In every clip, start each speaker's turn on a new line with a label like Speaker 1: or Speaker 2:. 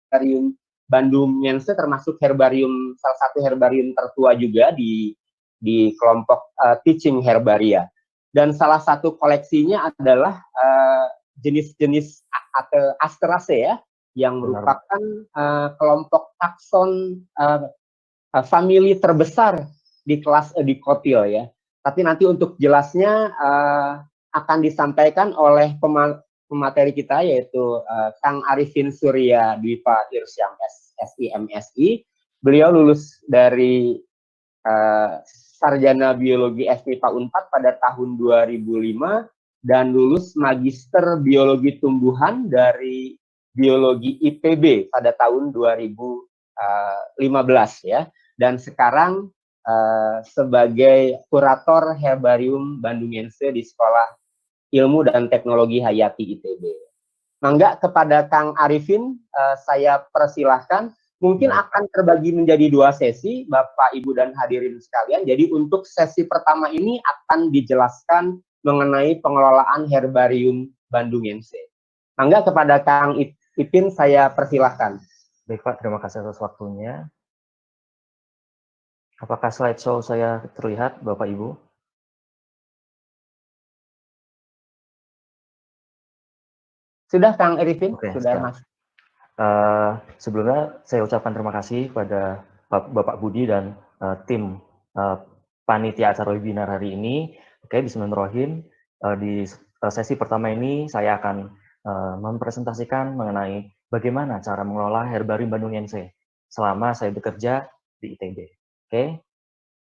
Speaker 1: Herbarium Bandungense termasuk salah satu herbarium tertua juga di kelompok teaching herbaria. Dan salah satu koleksinya adalah jenis-jenis Asteraceae ya, yang merupakan kelompok takson famili terbesar di kelas Dikotil ya. Tapi nanti untuk jelasnya akan disampaikan oleh pemateri kita, yaitu Kang Arifin Surya Dwipa Irsyam SIMSI. Beliau lulus dari Sarjana Biologi FMIPA Unpad pada tahun 2005 dan lulus Magister Biologi Tumbuhan dari Biologi IPB pada tahun 2015 ya. Dan sekarang sebagai kurator Herbarium Bandungense di Sekolah Ilmu dan Teknologi Hayati ITB. Mangga kepada Kang Arifin, saya persilahkan. Mungkin akan terbagi menjadi 2 sesi, Bapak, Ibu, dan hadirin sekalian. Jadi untuk sesi pertama ini akan dijelaskan mengenai pengelolaan Herbarium Bandungense. Mangga kepada Kang Ipin, saya persilahkan.
Speaker 2: Baik Pak, terima kasih atas waktunya. Apakah slideshow saya terlihat, Bapak Ibu?
Speaker 1: Sudah, Kang Arifin?
Speaker 2: Oke,
Speaker 1: sudah, Mas.
Speaker 2: Sebelumnya saya ucapkan terima kasih kepada Bapak Budi dan tim panitia acara webinar hari ini. Oke, bismillahirrahmanirrahim. Di sesi pertama ini saya akan mempresentasikan mengenai bagaimana cara mengelola Herbarium Bandungense selama saya bekerja di ITB. Oke,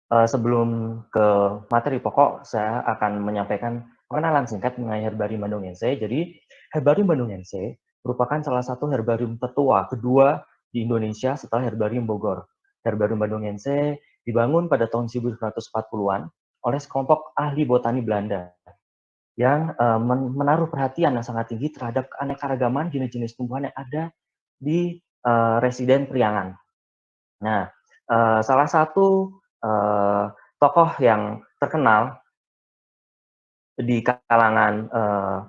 Speaker 2: sebelum ke materi pokok, saya akan menyampaikan pengenalan singkat mengenai Herbarium Bandungense. Jadi, Herbarium Bandungense merupakan salah satu herbarium tertua kedua di Indonesia setelah Herbarium Bogor. Herbarium Bandungense dibangun pada tahun 1940-an oleh sekelompok ahli botani Belanda yang menaruh perhatian yang sangat tinggi terhadap keanekaragaman jenis-jenis tumbuhan yang ada di residen Priangan. Nah, salah satu tokoh yang terkenal di kalangan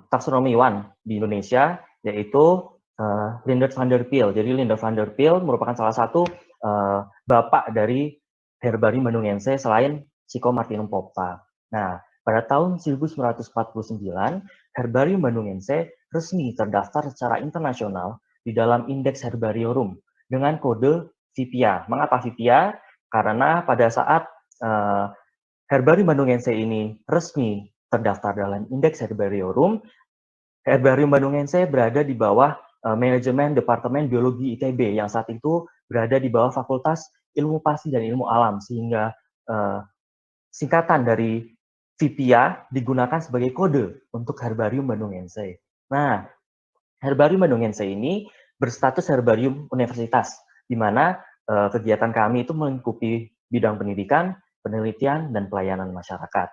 Speaker 2: taksonomiwan di Indonesia, yaitu Leendert van der Pijl. Jadi Leendert van der Pijl merupakan salah satu bapak dari Herbarium Bandungense selain Psychomartinum popta. Nah, pada tahun 1949, Herbarium Bandungense resmi terdaftar secara internasional di dalam Indeks Herbariorum dengan kode VIPIA. Mengapa VIPIA? Karena pada saat Herbarium Bandungense ini resmi terdaftar dalam Indeks Herbariorum, Herbarium Bandungense berada di bawah manajemen Departemen Biologi ITB yang saat itu berada di bawah Fakultas Ilmu Pasti dan Ilmu Alam, sehingga singkatan dari VIPIA digunakan sebagai kode untuk Herbarium Bandungense. Nah, Herbarium Bandungense ini berstatus herbarium universitas, di mana kegiatan kami itu melingkupi bidang pendidikan, penelitian, dan pelayanan masyarakat.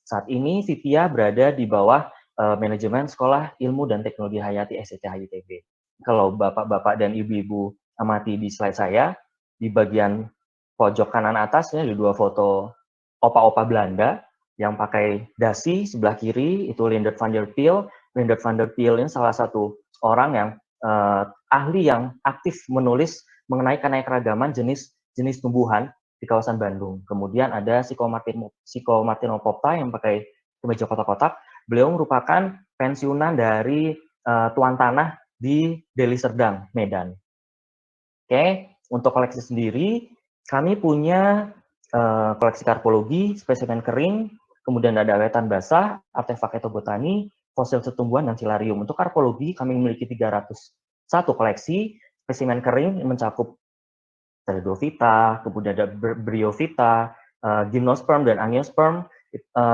Speaker 2: Saat ini VIPIA berada di bawah manajemen Sekolah Ilmu dan Teknologi Hayati STTH ITB. Kalau bapak-bapak dan ibu-ibu amati di slide saya, di bagian pojok kanan atas ya, ada 2 foto opa-opa Belanda yang pakai dasi. Sebelah kiri itu Leendert van der Pijl. Leendert van der Pijl ini salah satu orang yang ahli yang aktif menulis mengenai keanekaragaman jenis tumbuhan di kawasan Bandung. Kemudian ada Psychomartinum popta yang pakai kemeja kotak-kotak. Beliau merupakan pensiunan dari tuan tanah di Deli Serdang, Medan. Oke, untuk koleksi sendiri, kami punya koleksi karpologi, spesimen kering, kemudian ada awetan basah, artefak etobotani, fosil setumbuhan, dan silarium. Untuk karpologi, kami memiliki 301 koleksi, spesimen kering yang mencakup Pteridophyta, kemudian ada Bryophyta, Gymnosperm, dan Angiosperm,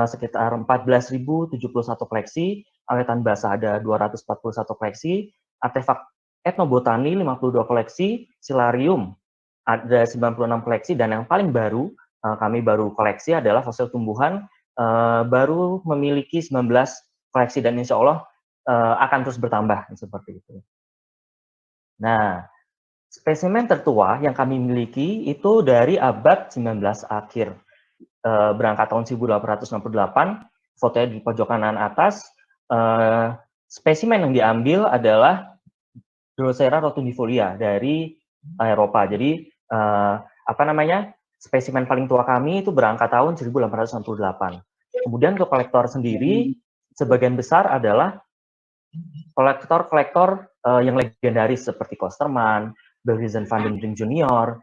Speaker 2: sekitar 14.071 koleksi, awetan basah ada 241 koleksi, artefak etnobotani 52 koleksi, silarium ada 96 koleksi, dan yang paling baru, kami baru koleksi adalah fosil tumbuhan, baru memiliki 19 koleksi, dan insya Allah akan terus bertambah, seperti itu. Nah, spesimen tertua yang kami miliki itu dari abad 19 akhir, berangkat tahun 1868, fotonya di pojok kanan atas. Spesimen yang diambil adalah Drosera rotundifolia dari Eropa. Jadi spesimen paling tua kami itu berangkat tahun 1868. Kemudian ke kolektor sendiri, sebagian besar adalah kolektor-kolektor yang legendaris seperti Kosterman, Belgian van den Brink Jr.,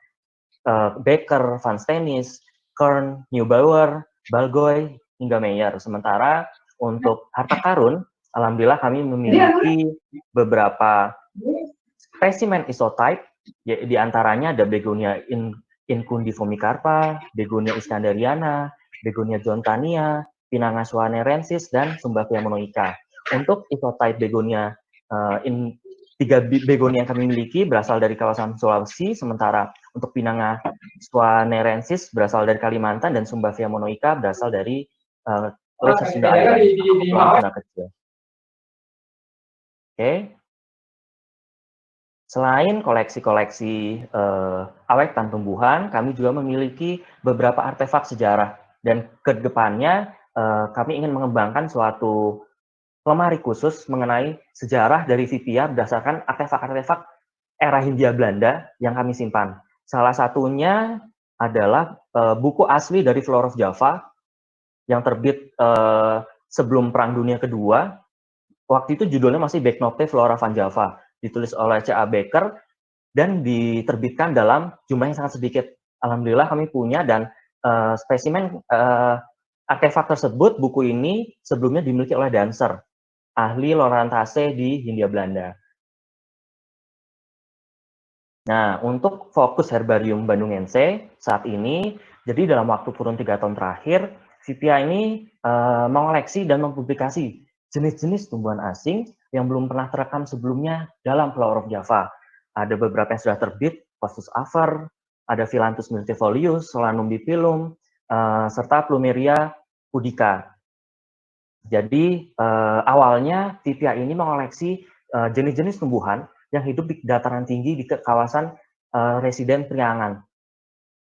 Speaker 2: Becker, Van Stennis, Kern, Neubauer, Balgoy, hingga Meyer. Sementara untuk harta karun, alhamdulillah kami memiliki beberapa spesimen isotype, di antaranya ada Begonia incundifomicarpa, Begonia iskandariana, Begonia jontania, Pinanga swanerensis, dan Sumbavia monoica. Untuk isotype Begonia, tiga begonia yang kami miliki berasal dari kawasan Sulawesi, sementara untuk Pinanga swanerensis berasal dari Kalimantan, dan Sumbavia monoica berasal dari Lesser Sunda Island, Kepulauan Sunda Kecil. Oke. Selain koleksi-koleksi awetan tumbuhan, kami juga memiliki beberapa artefak sejarah, dan ke depannya kami ingin mengembangkan suatu lemari khusus mengenai sejarah dari Vipia berdasarkan artefak-artefak era Hindia Belanda yang kami simpan. Salah satunya adalah buku asli dari Flora of Java yang terbit sebelum Perang Dunia Kedua. Waktu itu judulnya masih Backnote Flora van Java, ditulis oleh C.A. Becker, dan diterbitkan dalam jumlah yang sangat sedikit. Alhamdulillah kami punya, dan spesimen artefak tersebut, buku ini sebelumnya dimiliki oleh Dancer, ahli Loranthaceae di Hindia Belanda. Nah, untuk fokus Herbarium Bandungense saat ini, jadi dalam waktu kurun 3 tahun terakhir, Vipia ini mengoleksi dan mempublikasi jenis-jenis tumbuhan asing yang belum pernah terekam sebelumnya dalam Flora of Java. Ada beberapa yang sudah terbit, Costus afer, ada Phyllanthus multifolius, Solanum bipilum, serta Plumeria pudica. Jadi awalnya Vipia ini mengoleksi jenis-jenis tumbuhan yang hidup di dataran tinggi di kawasan residen Priangan.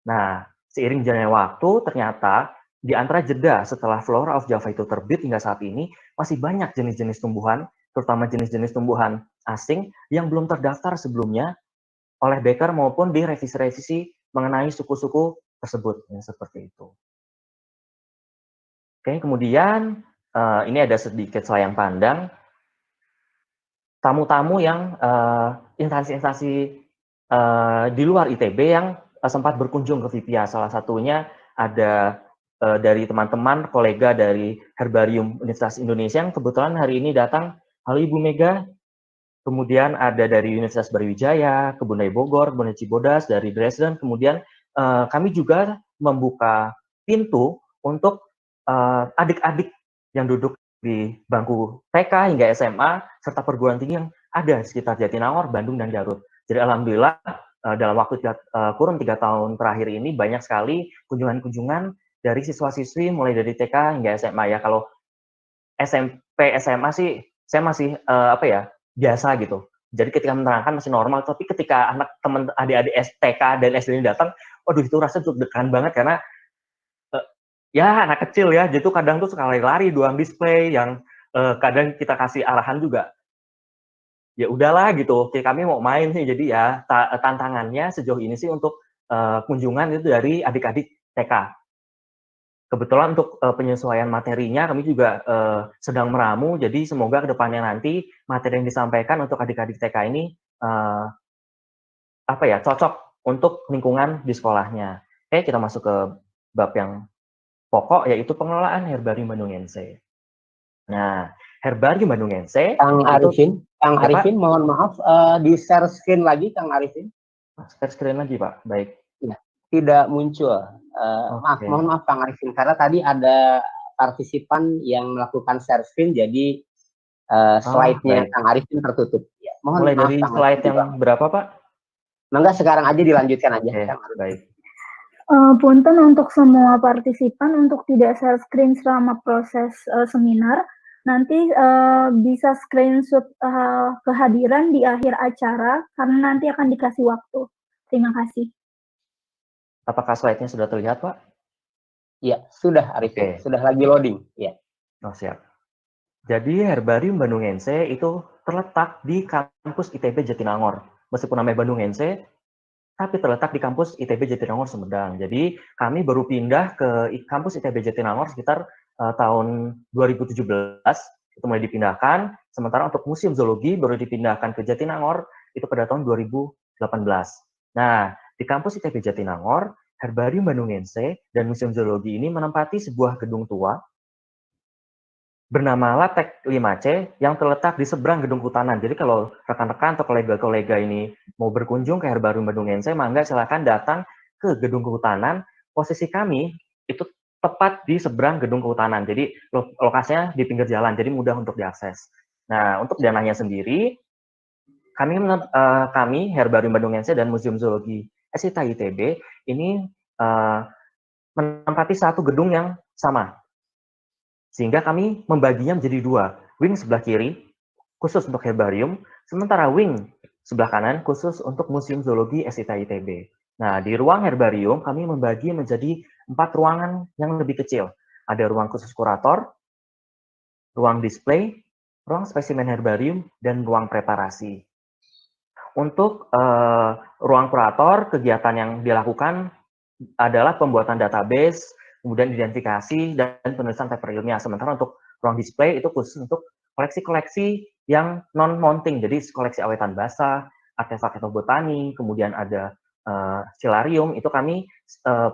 Speaker 2: Nah, seiring jalannya waktu, ternyata di antara jeda setelah Flora of Java itu terbit hingga saat ini, masih banyak jenis-jenis tumbuhan, terutama jenis-jenis tumbuhan asing yang belum terdaftar sebelumnya oleh Becker maupun di revisi-revisi mengenai suku-suku tersebut, ya, seperti itu. Oke, kemudian ini ada sedikit selayang pandang tamu-tamu yang instansi-instansi di luar ITB yang sempat berkunjung ke Vipia. Salah satunya ada dari teman-teman kolega dari Herbarium Universitas Indonesia yang kebetulan hari ini datang. Halo Ibu Mega. Kemudian ada dari Universitas Brawijaya, Kebun Raya Bogor, Kebun Raya Cibodas, dari Dresden. Kemudian kami juga membuka pintu untuk adik-adik yang duduk di bangku TK hingga SMA serta perguruan tinggi yang ada di sekitar Jatinangor, Bandung, dan Garut. Jadi alhamdulillah dalam waktu kurun 3 tahun terakhir ini banyak sekali kunjungan-kunjungan dari siswa-siswi mulai dari TK hingga SMA ya. Kalau SMP, SMA sih saya masih biasa gitu. Jadi ketika menerangkan masih normal, tapi ketika anak teman adik-adik TK dan SD ini datang, waduh itu rasanya deg-degan banget karena ya anak kecil ya, jadi tuh kadang tuh suka lari-lari doang display yang kadang kita kasih arahan juga. Ya udahlah gitu, oke kami mau main sih, jadi ya tantangannya sejauh ini sih untuk kunjungan itu dari adik-adik TK. Kebetulan untuk penyesuaian materinya kami juga sedang meramu, jadi semoga kedepannya nanti materi yang disampaikan untuk adik-adik TK ini cocok untuk lingkungan di sekolahnya. Oke, kita masuk ke bab yang pokok, yaitu pengelolaan Herbarium Bandungense. Nah, Herbarium Bandungense,
Speaker 1: Kang Arifin, mohon maaf, di share screen lagi, Kang Arifin.
Speaker 2: Share screen lagi, Pak. Baik.
Speaker 1: Ya, tidak muncul. Mohon maaf, Kang Arifin, karena tadi ada partisipan yang melakukan share screen, jadi slide-nya Kang Arifin tertutup. Ya,
Speaker 2: mohon mulai maaf, dari slide yang berapa, Pak?
Speaker 1: Enggak, sekarang aja dilanjutkan aja. Kang Arifin.
Speaker 2: Baik.
Speaker 3: Punten untuk semua partisipan untuk tidak share screen selama proses seminar. Nanti bisa screenshot kehadiran di akhir acara karena nanti akan dikasih waktu. Terima kasih.
Speaker 2: Apakah slide-nya sudah terlihat, Pak?
Speaker 1: Iya, sudah Arifin. Sudah lagi loading. Ya.
Speaker 2: Oh, siap. Jadi Herbarium Bandungense itu terletak di kampus ITB Jatinangor. Meskipun namanya Bandung NC, tapi terletak di kampus ITB Jatinangor Sumedang. Jadi kami baru pindah ke kampus ITB Jatinangor sekitar tahun 2017, itu mulai dipindahkan. Sementara untuk Museum Zoologi baru dipindahkan ke Jatinangor itu pada tahun 2018. Nah, di kampus ITB Jatinangor, Herbarium Bandungense dan Museum Zoologi ini menempati sebuah gedung tua bernama Latek 5C yang terletak di seberang gedung Hutanan. Jadi kalau rekan-rekan atau kolega-kolega ini mau berkunjung ke Herbarium Bandungense, mangga silakan datang ke gedung Kehutanan. Posisi kami itu tepat di seberang gedung Kehutanan. Jadi lokasinya di pinggir jalan, jadi mudah untuk diakses. Nah, untuk dananya sendiri, kami Herbarium Bandungense dan Museum Zoologi SITA ITB ini menempati satu gedung yang sama. Sehingga kami membaginya menjadi dua. Wing sebelah kiri khusus untuk herbarium, sementara wing sebelah kanan khusus untuk Museum Zoologi SITA ITB. Nah, di ruang herbarium kami membagi menjadi 4 ruangan yang lebih kecil. Ada ruang khusus kurator, ruang display, ruang spesimen herbarium, dan ruang preparasi. Untuk ruang kurator, kegiatan yang dilakukan adalah pembuatan database, kemudian identifikasi, dan penulisan paper ilmiah. Sementara untuk ruang display itu khusus untuk koleksi-koleksi yang non-mounting, jadi koleksi awetan basah, artefak etnobotani, kemudian ada silarium, itu kami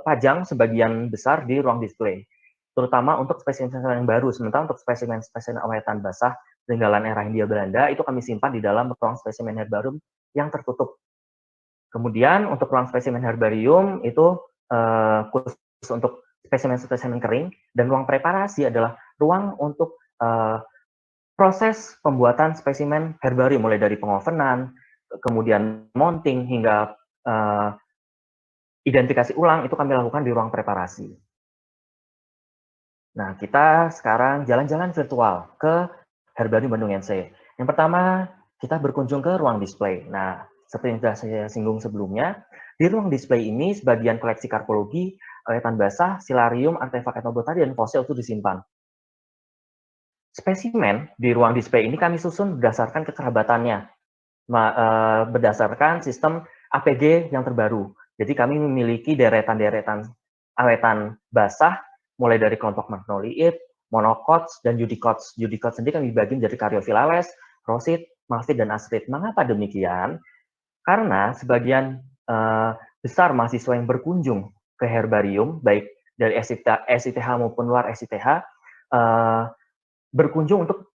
Speaker 2: pajang sebagian besar di ruang display, terutama untuk spesimen-spesimen yang baru. Sementara untuk spesimen-spesimen awetan basah peninggalan era Hindia Belanda, itu kami simpan di dalam ruang spesimen herbarium yang tertutup. Kemudian untuk ruang spesimen herbarium itu khusus untuk spesimen-spesimen kering, dan ruang preparasi adalah ruang untuk proses pembuatan spesimen herbarium, mulai dari pengovenan, kemudian mounting, hingga identifikasi ulang, itu kami lakukan di ruang preparasi. Nah, kita sekarang jalan-jalan virtual ke Herbarium Bandungense. Yang pertama, kita berkunjung ke ruang display. Nah, seperti yang sudah saya singgung sebelumnya, di ruang display ini sebagian koleksi karpologi, awetan basah, silarium, artefak etnobotani, dan fosil itu disimpan. Spesimen di ruang display ini kami susun berdasarkan kekerabatannya, berdasarkan sistem APG yang terbaru. Jadi kami memiliki deretan-deretan awetan basah, mulai dari kelompok magnoliid, monocots, dan judicots. Judicots sendiri kami bagi menjadi Caryophyllales, rosit, malphite, dan astrid. Mengapa demikian? Karena sebagian besar mahasiswa yang berkunjung ke herbarium, baik dari SITH maupun luar SITH, berkunjung untuk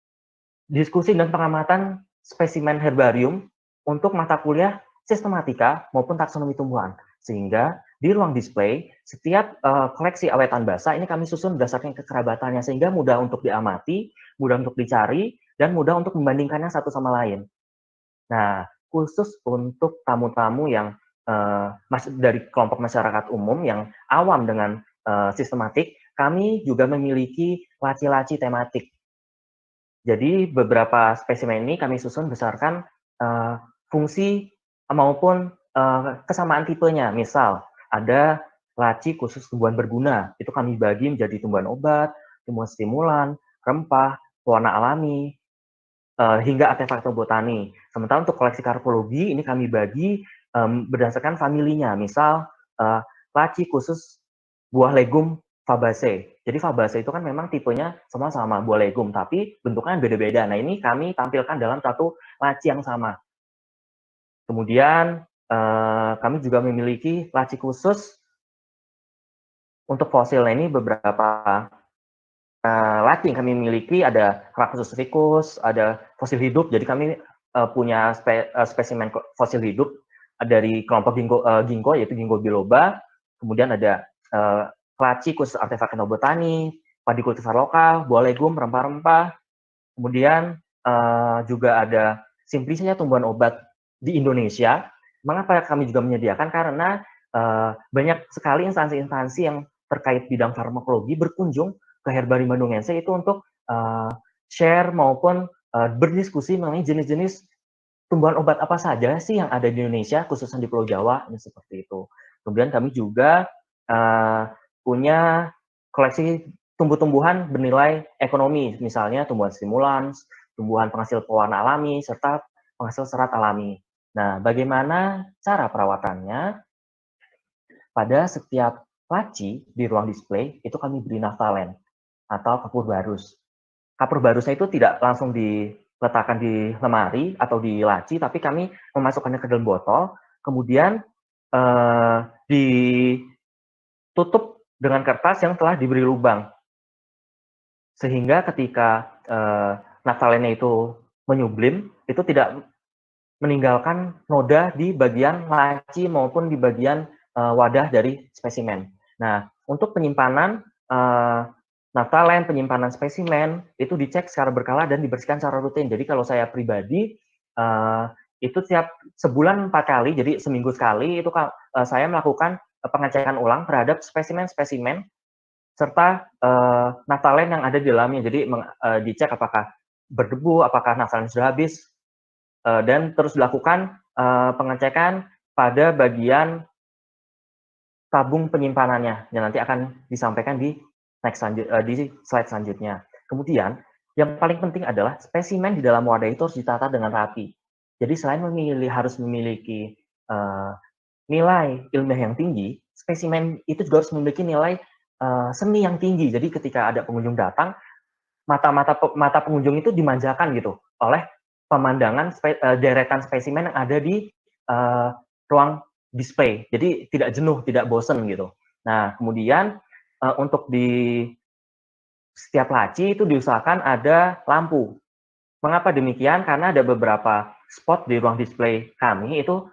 Speaker 2: diskusi dan pengamatan spesimen herbarium untuk mata kuliah sistematika maupun taksonomi tumbuhan. Sehingga di ruang display, setiap koleksi awetan basah ini kami susun berdasarkan kekerabatannya, sehingga mudah untuk diamati, mudah untuk dicari, dan mudah untuk membandingkannya satu sama lain. Nah, khusus untuk tamu-tamu yang dari kelompok masyarakat umum yang awam dengan sistematik, kami juga memiliki laci-laci tematik. Jadi beberapa spesimen ini kami susun berdasarkan fungsi maupun kesamaan tipenya. Misal, ada laci khusus tumbuhan berguna, itu kami bagi menjadi tumbuhan obat, tumbuhan stimulan, rempah, pewarna alami, hingga artefak etnobotani. Sementara untuk koleksi karpologi, ini kami bagi berdasarkan familinya. Misal, laci khusus buah legum Fabaceae. Jadi Fabaceae itu kan memang tipenya semua sama, buah legum, tapi bentuknya beda-beda. Nah, ini kami tampilkan dalam satu laci yang sama. Kemudian kami juga memiliki laci khusus untuk fosil. Nah, ini beberapa laci yang kami miliki, ada Crocus ficus, ada fosil hidup. Jadi kami punya spesimen fosil hidup dari kelompok ginkgo, yaitu Ginkgo biloba. Kemudian ada laci khusus artefak etnobotani, padi kultivar lokal, buah legum, rempah-rempah. Kemudian juga ada simplisnya tumbuhan obat di Indonesia. Mengapa kami juga menyediakan? Karena banyak sekali instansi-instansi yang terkait bidang farmakologi berkunjung ke Herbarium Bandungense itu untuk share maupun berdiskusi mengenai jenis-jenis tumbuhan obat apa saja sih yang ada di Indonesia, khususnya di Pulau Jawa, seperti itu. Kemudian kami juga punya koleksi tumbuh-tumbuhan bernilai ekonomi, misalnya tumbuhan stimulans, tumbuhan penghasil pewarna alami, serta penghasil serat alami. Nah, bagaimana cara perawatannya? Pada setiap laci di ruang display, itu kami beri naphthalen atau kapur barus. Kapur barusnya itu tidak langsung diletakkan di lemari atau di laci, tapi kami memasukkannya ke dalam botol, kemudian ditutup dengan kertas yang telah diberi lubang. Sehingga ketika naphthalennya itu menyublim, itu tidak meninggalkan noda di bagian laci maupun di bagian wadah dari spesimen. Nah, untuk penyimpanan naphthalen, penyimpanan spesimen, itu dicek secara berkala dan dibersihkan secara rutin. Jadi kalau saya pribadi, itu tiap sebulan 4 kali, jadi seminggu sekali, itu saya melakukan pengecekan ulang terhadap spesimen-spesimen serta naphthalen yang ada di dalamnya. Jadi dicek apakah berdebu, apakah naphthalen sudah habis, dan terus dilakukan pengecekan pada bagian tabung penyimpanannya yang nanti akan disampaikan di slide selanjutnya. Kemudian yang paling penting adalah spesimen di dalam wadah itu harus ditata dengan rapi. Jadi selain harus memiliki nilai ilmiah yang tinggi, spesimen itu juga harus memiliki nilai seni yang tinggi. Jadi ketika ada pengunjung datang, mata pengunjung itu dimanjakan gitu oleh pemandangan deretan spesimen yang ada di ruang display. Jadi tidak jenuh, tidak bosen gitu. Nah, kemudian untuk di setiap laci itu diusahakan ada lampu. Mengapa demikian? Karena ada beberapa spot di ruang display kami itu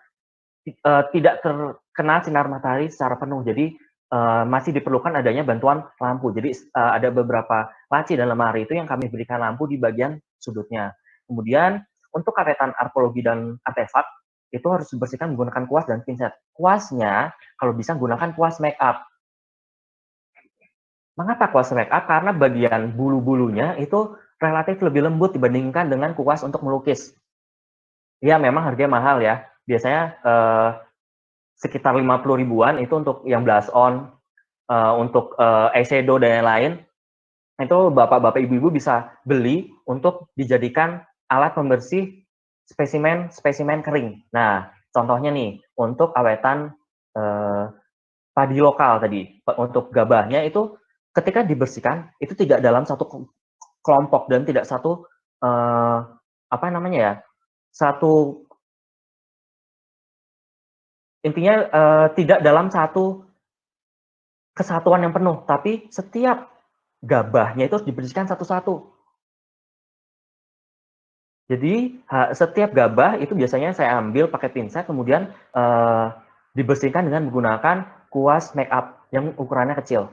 Speaker 2: tidak terkena sinar matahari secara penuh. Jadi masih diperlukan adanya bantuan lampu. Jadi ada beberapa laci dan lemari itu yang kami berikan lampu di bagian sudutnya. Kemudian untuk karetan arkeologi dan artefak itu harus dibersihkan menggunakan kuas dan pinset. Kuasnya kalau bisa gunakan kuas make up. Mengapa kuas make up? Karena bagian bulu-bulunya itu relatif lebih lembut dibandingkan dengan kuas untuk melukis. Ya memang harganya mahal ya. Biasanya sekitar 50 ribuan itu untuk yang blush on, untuk eyeshadow dan lain-lain. Itu bapak-bapak ibu-ibu bisa beli untuk dijadikan alat pembersih spesimen kering. Nah, contohnya nih, untuk awetan padi lokal tadi, untuk gabahnya itu ketika dibersihkan, itu tidak dalam satu kelompok dan tidak satu, intinya tidak dalam satu kesatuan yang penuh, tapi setiap gabahnya itu harus dibersihkan satu-satu. Jadi setiap gabah itu biasanya saya ambil pakai pinset, kemudian dibersihkan dengan menggunakan kuas make up yang ukurannya kecil.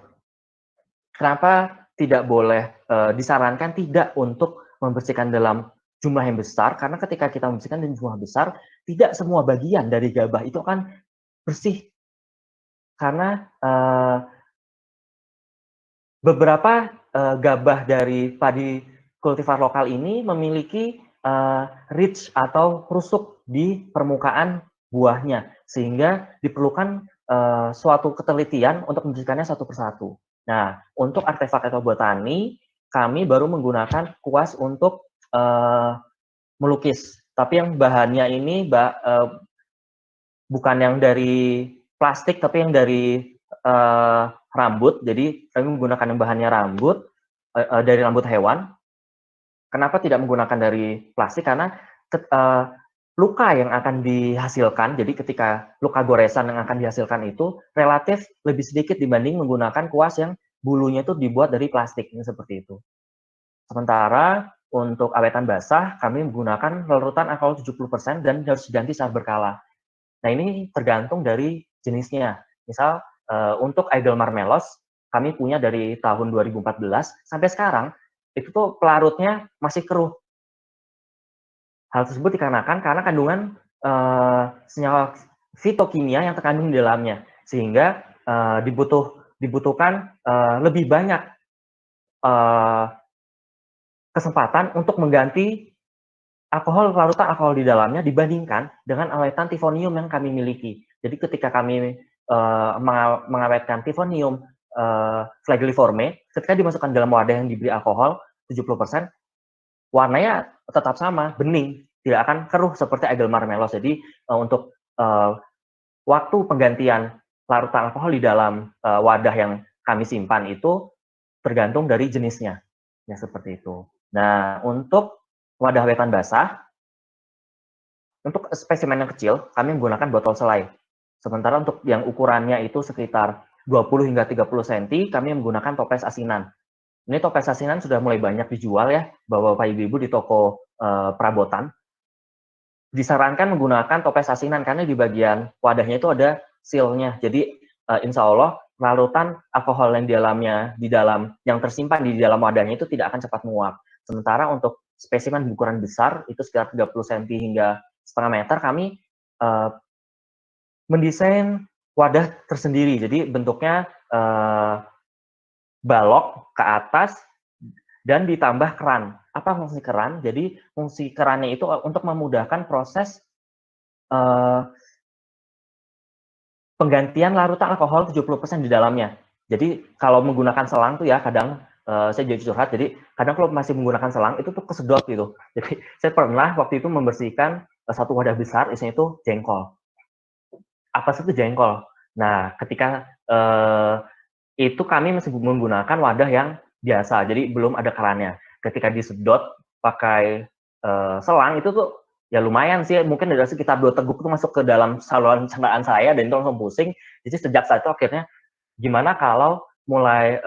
Speaker 2: Kenapa tidak boleh disarankan tidak untuk membersihkan dalam jumlah yang besar? Karena ketika kita membersihkan dalam jumlah besar, tidak semua bagian dari gabah itu akan bersih. Karena beberapa gabah dari padi kultivar lokal ini memiliki ridge atau rusuk di permukaan buahnya, sehingga diperlukan suatu ketelitian untuk membersihkannya satu persatu. Nah, untuk artefak atau botani, kami baru menggunakan kuas untuk melukis. Tapi yang bahannya ini bukan yang dari plastik, tapi yang dari rambut. Jadi kami menggunakan yang bahannya rambut, dari rambut hewan. Kenapa tidak menggunakan dari plastik? Karena luka yang akan dihasilkan, jadi ketika luka goresan yang akan dihasilkan itu relatif lebih sedikit dibanding menggunakan kuas yang bulunya itu dibuat dari plastik, seperti itu. Sementara untuk awetan basah, kami menggunakan larutan alkohol 70% dan harus diganti secara berkala. Nah, ini tergantung dari jenisnya. Misal, untuk Idol Marmelos, kami punya dari tahun 2014 sampai sekarang, itu tuh pelarutnya masih keruh. Hal tersebut dikarenakan karena kandungan senyawa fitokimia yang terkandung di dalamnya, sehingga dibutuhkan lebih banyak kesempatan untuk mengganti larutan alkohol di dalamnya dibandingkan dengan awetan tifonium yang kami miliki. Jadi ketika kami mengawetkan tifonium flagelliforme, ketika dimasukkan dalam wadah yang diberi alkohol 70%, warnanya tetap sama, bening, tidak akan keruh seperti Egel Marmelos. Jadi untuk waktu penggantian larutan alkohol di dalam wadah yang kami simpan itu tergantung dari jenisnya, ya seperti itu. Nah, untuk wadah wetan basah, untuk spesimen yang kecil, kami menggunakan botol selai. Sementara untuk yang ukurannya itu sekitar 20 hingga 30 cm, kami menggunakan toples asinan. Ini toples asinan sudah mulai banyak dijual ya, Bapak Ibu di toko perabotan. Disarankan menggunakan toples asinan karena di bagian wadahnya itu ada seal-nya. Jadi insya Allah larutan alkohol yang di dalam yang tersimpan di dalam wadahnya itu tidak akan cepat menguap. Sementara untuk spesimen berukuran besar itu sekitar 30 cm hingga setengah meter, kami mendesain wadah tersendiri. Jadi bentuknya balok ke atas dan ditambah keran. Apa fungsi keran? Jadi fungsi kerannya itu untuk memudahkan proses penggantian larutan alkohol 70% di dalamnya. Jadi kalau menggunakan selang tuh ya kadang saya jadi curhat. Jadi kadang kalau masih menggunakan selang itu tuh kesedot gitu. Jadi saya pernah waktu itu membersihkan satu wadah besar, isinya itu jengkol. Apa sih itu jengkol? Nah, ketika itu kami masih menggunakan wadah yang biasa, jadi belum ada kerannya. Ketika disedot pakai selang itu tuh ya lumayan sih, mungkin ada sekitar 2 teguk itu masuk ke dalam saluran cernaan saya dan itu langsung pusing. Jadi sejak saat itu akhirnya gimana kalau mulai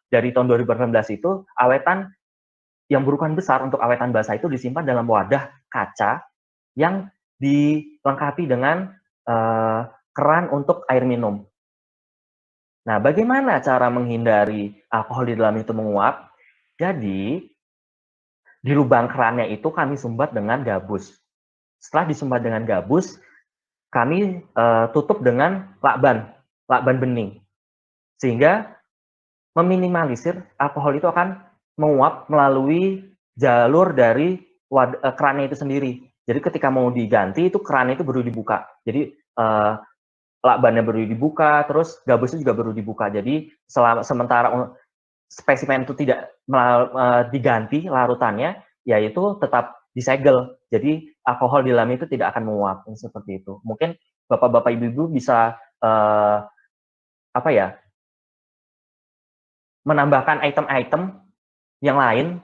Speaker 2: dari tahun 2019 itu awetan yang berukuran besar untuk awetan basah itu disimpan dalam wadah kaca yang dilengkapi dengan keran untuk air minum. Nah, bagaimana cara menghindari alkohol di dalam itu menguap? Jadi, di lubang kerannya itu kami sumbat dengan gabus. Setelah disumbat dengan gabus, kami tutup dengan lakban bening. Sehingga meminimalisir alkohol itu akan menguap melalui jalur dari kerannya itu sendiri. Jadi ketika mau diganti, itu kerannya itu baru dibuka. Jadi lakbannya baru dibuka, terus gabusnya juga baru dibuka. Jadi sementara spesimen itu tidak diganti larutannya, yaitu tetap disegel. Jadi alkohol di dalam itu tidak akan menguap seperti itu. Mungkin bapak-bapak ibu-ibu bisa menambahkan item-item yang lain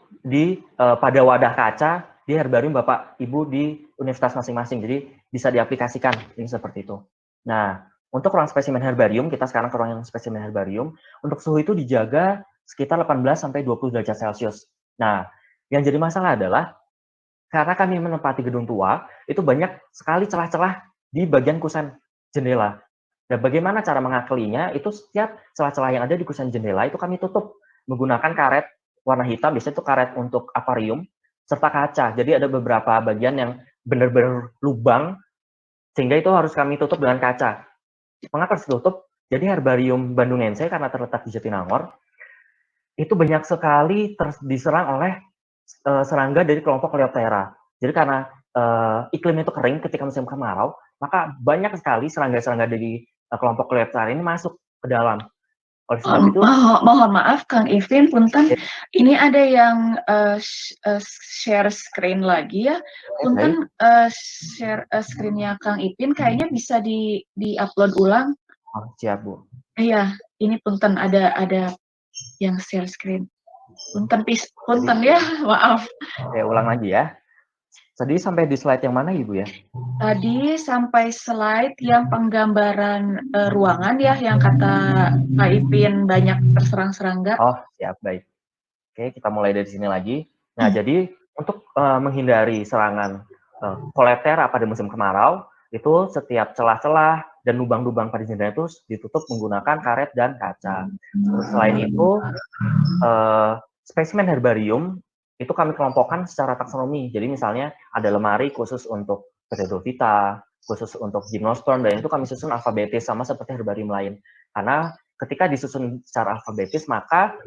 Speaker 2: pada wadah kaca di herbarium bapak ibu di universitas masing-masing. Jadi bisa diaplikasikan ini seperti itu. Nah, untuk ruang spesimen herbarium, kita sekarang ke ruang spesimen herbarium, untuk suhu itu dijaga sekitar 18-20 derajat Celcius. Nah, yang jadi masalah adalah, karena kami menempati gedung tua, itu banyak sekali celah-celah di bagian kusen jendela. Dan bagaimana cara mengakalinya, itu setiap celah-celah yang ada di kusen jendela, itu kami tutup menggunakan karet warna hitam, biasanya itu karet untuk akuarium, serta kaca. Jadi ada beberapa bagian yang benar-benar lubang, sehingga itu harus kami tutup dengan kaca. Mengapa harus ditutup? Jadi herbarium Bandungense karena terletak di Jatinangor, itu banyak sekali diserang oleh serangga dari kelompok Coleoptera. Jadi karena iklim itu kering ketika musim kemarau, maka banyak sekali serangga-serangga dari kelompok Coleoptera ini masuk ke dalam. Oleh sebab itu,
Speaker 4: mohon maaf Kang Ivin, punten, ini ada yang share screen lagi ya. Punten, share screen-nya Kang Ivin kayaknya bisa di-upload ulang.
Speaker 2: Oh, siap, Bu.
Speaker 4: Iya, ini punten ada yang share screen. Punten ya, maaf.
Speaker 2: Oke, ulang lagi ya. Tadi sampai di slide yang mana Ibu ya?
Speaker 4: Tadi sampai slide yang penggambaran ruangan ya, yang kata Pak Ipin banyak terserang serangga.
Speaker 2: Oh, siap, baik. Oke, kita mulai dari sini lagi. Nah, jadi untuk menghindari serangan Coleoptera pada musim kemarau, itu setiap celah-celah dan lubang-lubang pada jendela itu ditutup menggunakan karet dan kaca. Selain itu, spesimen herbarium itu kami kelompokkan secara taksonomi. Jadi misalnya ada lemari khusus untuk Pteridophyta, khusus untuk Gymnosperm, dan itu kami susun alfabetis sama seperti herbarium lain. Karena ketika disusun secara alfabetis, maka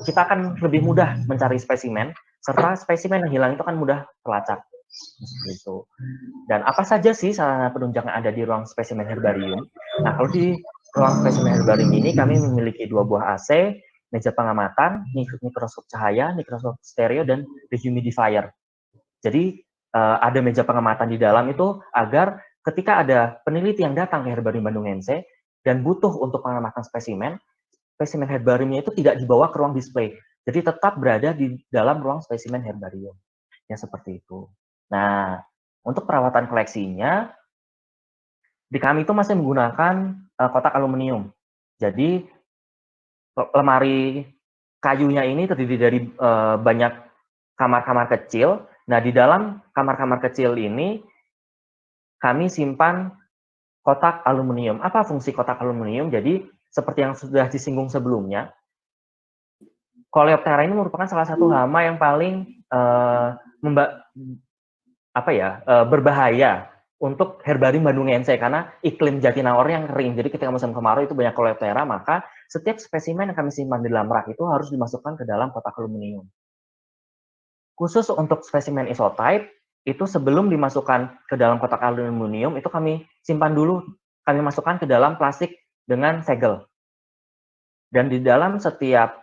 Speaker 2: kita akan lebih mudah mencari spesimen, serta spesimen yang hilang itu akan mudah terlacak. Gitu. Dan apa saja sih sarana penunjang yang ada di ruang spesimen herbarium? Nah, kalau di ruang spesimen herbarium ini kami memiliki 2 buah AC meja pengamatan, mikroskop cahaya, mikroskop stereo, dan dehumidifier. Jadi ada meja pengamatan di dalam itu agar ketika ada peneliti yang datang ke Herbarium Bandung NC dan butuh untuk pengamatan spesimen herbariumnya itu tidak dibawa ke ruang display. Jadi tetap berada di dalam ruang spesimen herbarium. Ya seperti itu. Nah, untuk perawatan koleksinya, di kami itu masih menggunakan kotak aluminium. Jadi lemari kayunya ini terdiri dari banyak kamar-kamar kecil. Nah, di dalam kamar-kamar kecil ini kami simpan kotak aluminium. Apa fungsi kotak aluminium? Jadi seperti yang sudah disinggung sebelumnya, Coleoptera ini merupakan salah satu hama yang paling berbahaya untuk Herbarium Bandung NC karena iklim Jatinangor yang kering. Jadi ketika musim kemarau itu banyak Coleoptera, maka setiap spesimen yang kami simpan di dalam rak itu harus dimasukkan ke dalam kotak aluminium. Khusus untuk spesimen isotype, itu sebelum dimasukkan ke dalam kotak aluminium, itu kami simpan dulu, kami masukkan ke dalam plastik dengan segel. Dan di dalam setiap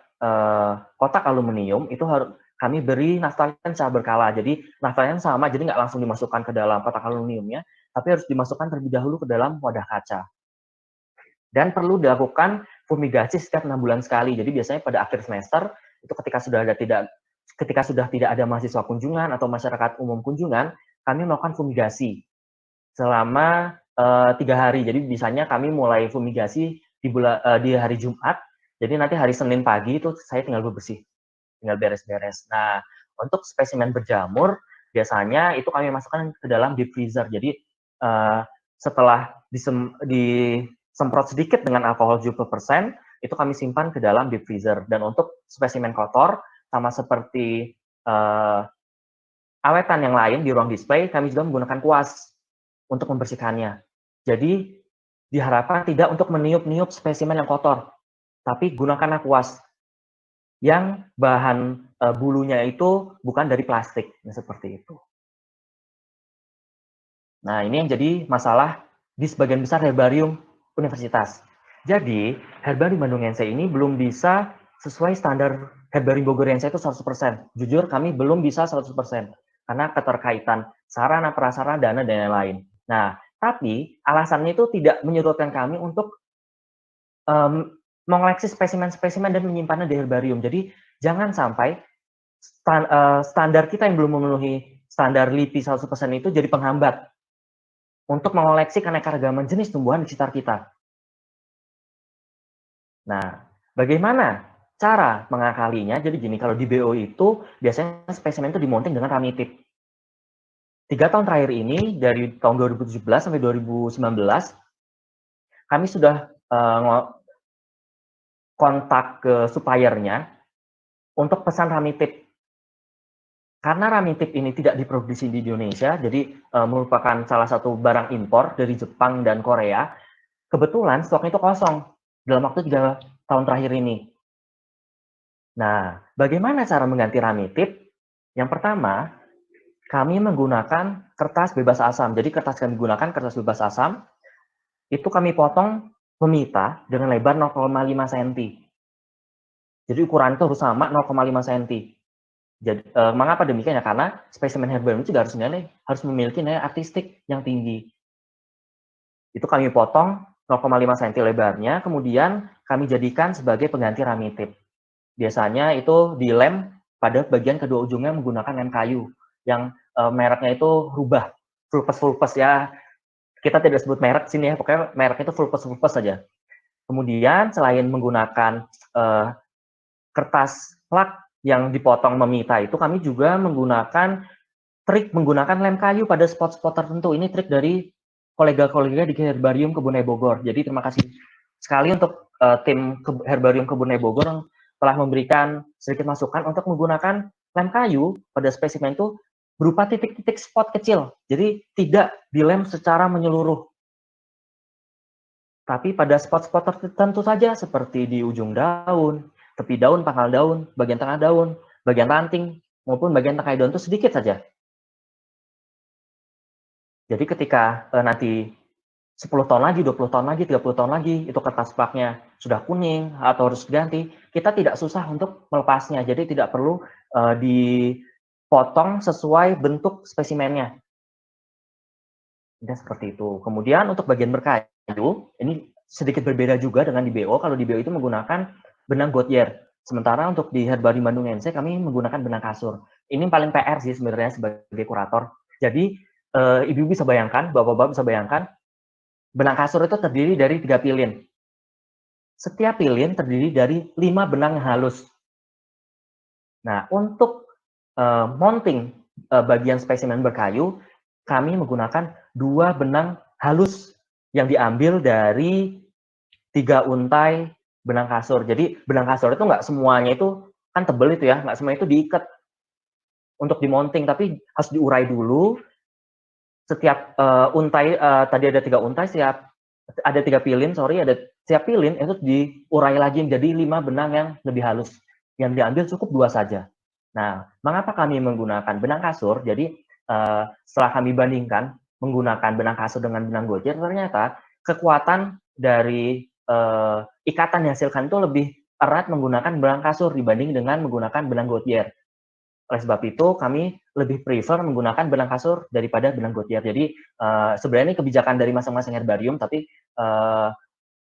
Speaker 2: kotak aluminium, itu harus kami beri naftalen secara berkala. Jadi naftalen sama, jadi nggak langsung dimasukkan ke dalam kotak aluminiumnya, tapi harus dimasukkan terlebih dahulu ke dalam wadah kaca. Dan perlu dilakukan fumigasi setiap 6 bulan sekali. Jadi biasanya pada akhir semester, itu ketika sudah tidak ada mahasiswa kunjungan atau masyarakat umum kunjungan, kami melakukan fumigasi selama 3 hari. Jadi biasanya kami mulai fumigasi di hari Jumat. Jadi nanti hari Senin pagi itu saya tinggal bebersih, tinggal beres-beres. Nah, untuk spesimen berjamur, biasanya itu kami masukkan ke dalam deep freezer. Jadi setelah disemprot sedikit dengan alkohol 70%, itu kami simpan ke dalam deep freezer. Dan untuk spesimen kotor, sama seperti awetan yang lain di ruang display, kami juga menggunakan kuas untuk membersihkannya. Jadi diharapkan tidak untuk meniup-niup spesimen yang kotor, tapi gunakanlah kuas yang bahan bulunya itu bukan dari plastik, seperti itu. Nah, ini yang jadi masalah di sebagian besar herbarium universitas. Jadi, Herbarium Bandung NC ini belum bisa sesuai standar Herbarium Bogor NC itu 100%. Jujur, kami belum bisa 100%. Karena keterkaitan sarana, prasarana, dana, dan lain-lain. Nah, tapi alasannya itu tidak menyurutkan kami untuk mengoleksi spesimen-spesimen dan menyimpannya di herbarium. Jadi, jangan sampai standar kita yang belum memenuhi standar LIPI 100% itu jadi penghambat untuk mengoleksi keanekaragaman jenis tumbuhan di sekitar kita. Nah, bagaimana cara mengakalinya? Jadi gini, kalau di BO itu biasanya spesimen itu dimonting dengan ramitip. 3 tahun terakhir ini, dari tahun 2017 sampai 2019, kami sudah kontak ke suppliernya untuk pesan ramitip. Karena ramitip ini tidak diproduksi di Indonesia, jadi merupakan salah satu barang impor dari Jepang dan Korea, kebetulan stoknya itu kosong dalam waktu 3 tahun terakhir ini. Nah, bagaimana cara mengganti ramitip? Yang pertama, kami menggunakan kertas bebas asam. Jadi kertas kami gunakan kertas bebas asam, itu kami potong memita dengan lebar 0,5 cm. Jadi ukuran itu harus sama 0,5 cm. Jadi, mengapa demikian ya? Karena spesimen herbarium juga harus memiliki nilai artistik yang tinggi. Itu kami potong 0,5 cm lebarnya, kemudian kami jadikan sebagai pengganti ramitip. Biasanya itu dilem pada bagian kedua ujungnya menggunakan lem kayu, yang mereknya itu Rubah, Vulpes ya. Kita tidak sebut merek sini ya, pokoknya mereknya itu Vulpes saja. Kemudian selain menggunakan kertas plak yang dipotong memita itu, kami juga menggunakan lem kayu pada spot-spot tertentu. Ini trik dari kolega-kolega di Herbarium Kebun Raya Bogor. Jadi terima kasih sekali untuk tim Herbarium Kebun Raya Bogor yang telah memberikan sedikit masukan untuk menggunakan lem kayu pada spesimen itu berupa titik-titik spot kecil. Jadi tidak dilem secara menyeluruh. Tapi pada spot-spot tertentu saja seperti di ujung daun, tepi daun, pangkal daun, bagian tengah daun, bagian ranting, maupun bagian tengah daun itu sedikit saja. Jadi ketika nanti 10 tahun lagi, 20 tahun lagi, 30 tahun lagi, itu kertas plaknya sudah kuning atau harus diganti, kita tidak susah untuk melepasnya. Jadi tidak perlu dipotong sesuai bentuk spesimennya. Tidak seperti itu. Kemudian untuk bagian berkayu, ini sedikit berbeda juga dengan di BO. Kalau di BO itu menggunakan benang Goodyear. Sementara untuk di Herbarium Bandung NC kami menggunakan benang kasur. Ini paling PR sih sebenarnya sebagai kurator. Jadi ibu bisa bayangkan, bapak-bapak bisa bayangkan, benang kasur itu terdiri dari 3 pilin. Setiap pilin terdiri dari 5 benang yang halus. Nah, untuk mounting bagian spesimen berkayu, kami menggunakan 2 benang halus yang diambil dari 3 untai benang kasur. Jadi benang kasur itu nggak semuanya itu kan tebel itu ya, nggak semuanya itu diikat untuk dimonting, tapi harus diurai dulu. Setiap untai tadi ada 3 untai, ada 3 pilin, ada setiap pilin itu diurai lagi menjadi 5 benang yang lebih halus. Yang diambil cukup 2 saja. Nah, mengapa kami menggunakan benang kasur? Jadi setelah kami bandingkan menggunakan benang kasur dengan benang Goodyear, ternyata kekuatan dari ikatan yang dihasilkan itu lebih erat menggunakan benang kasur dibanding dengan menggunakan benang Goodyear. Oleh sebab itu, kami lebih prefer menggunakan benang kasur daripada benang Goodyear. Jadi, sebenarnya ini kebijakan dari masing-masing herbarium, tapi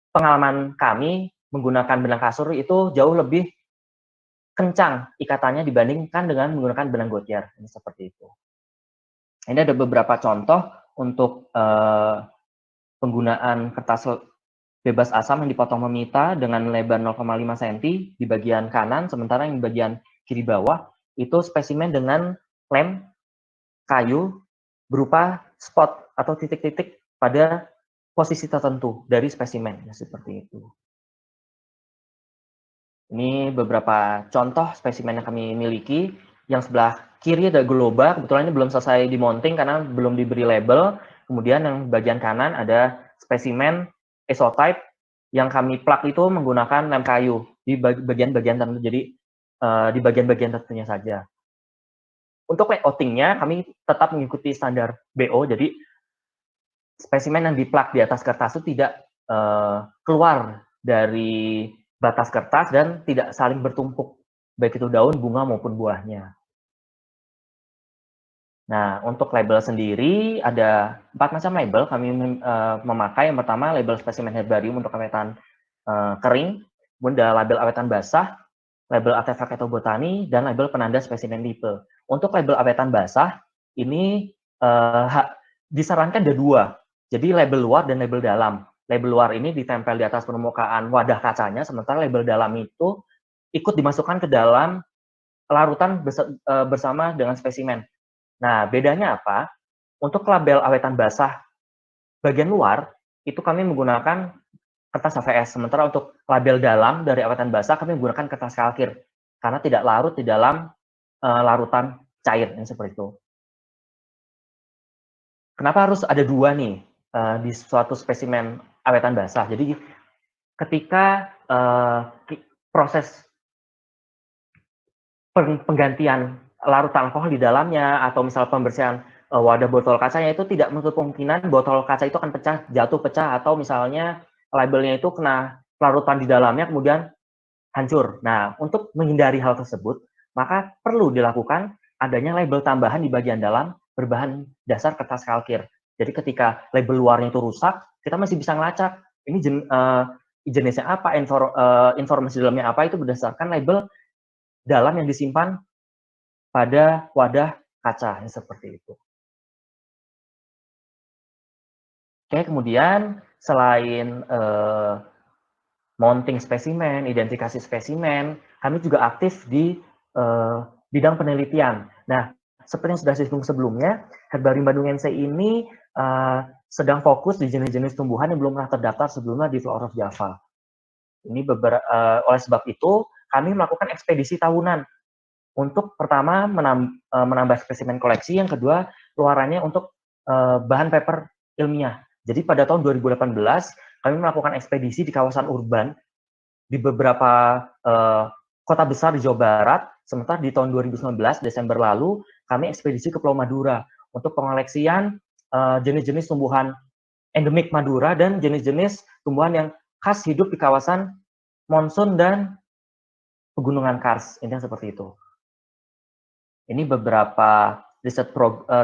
Speaker 2: pengalaman kami menggunakan benang kasur itu jauh lebih kencang ikatannya dibandingkan dengan menggunakan benang Goodyear. Ini seperti itu. Ini ada beberapa contoh untuk penggunaan kertas bebas asam yang dipotong memita dengan lebar 0,5 cm di bagian kanan, sementara yang di bagian kiri bawah itu spesimen dengan lem kayu berupa spot atau titik-titik pada posisi tertentu dari spesimen, ya, seperti itu. Ini beberapa contoh spesimen yang kami miliki. Yang sebelah kiri ada globa, kebetulan ini belum selesai dimonting karena belum diberi label. Kemudian yang bagian kanan ada spesimen isotype yang kami plak itu menggunakan lem kayu di bagian-bagian tertentu. Jadi di bagian-bagian tertentunya saja. Untuk layouting-nya kami tetap mengikuti standar BO, jadi spesimen yang diplak di atas kertas itu tidak keluar dari batas kertas dan tidak saling bertumpuk, baik itu daun, bunga, maupun buahnya. Nah, untuk label sendiri ada 4 macam label kami memakai. Yang pertama, label spesimen herbarium untuk awetan kering, kemudian ada label awetan basah, label artefak etobotani, dan label penanda spesimen tipe. Untuk label awetan basah, ini disarankan ada 2. Jadi label luar dan label dalam. Label luar ini ditempel di atas permukaan wadah kacanya, sementara label dalam itu ikut dimasukkan ke dalam larutan bersama dengan spesimen. Nah, bedanya apa? Untuk label awetan basah bagian luar, itu kami menggunakan kertas HVS. Sementara untuk label dalam dari awetan basah, kami menggunakan kertas kalkir. Karena tidak larut di dalam larutan cair, yang seperti itu. Kenapa harus ada 2 nih di suatu spesimen awetan basah? Jadi, ketika proses penggantian larutan alkohol di dalamnya, atau misal pembersihan wadah botol kacanya, itu tidak menutup kemungkinan botol kaca itu akan pecah, jatuh pecah, atau misalnya labelnya itu kena larutan di dalamnya kemudian hancur. Nah, untuk menghindari hal tersebut, maka perlu dilakukan adanya label tambahan di bagian dalam berbahan dasar kertas kalkir. Jadi ketika label luarnya itu rusak, kita masih bisa ngelacak ini jenisnya apa, informasi dalamnya apa, itu berdasarkan label dalam yang disimpan pada wadah kaca, seperti itu. Oke, kemudian selain mounting spesimen, identifikasi spesimen, kami juga aktif di bidang penelitian. Nah, seperti yang sudah disinggung sebelumnya, Herbarium Bandung NC ini sedang fokus di jenis-jenis tumbuhan yang belum pernah terdaftar sebelumnya di Flora of Java. Ini oleh sebab itu, kami melakukan ekspedisi tahunan untuk pertama menambah spesimen koleksi, yang kedua keluarannya untuk bahan paper ilmiah. Jadi pada tahun 2018 kami melakukan ekspedisi di kawasan urban di beberapa kota besar di Jawa Barat. Sementara di tahun 2019 Desember lalu kami ekspedisi ke Pulau Madura untuk pengoleksian jenis-jenis tumbuhan endemik Madura dan jenis-jenis tumbuhan yang khas hidup di kawasan monsun dan pegunungan Kars. Intinya seperti itu. Ini beberapa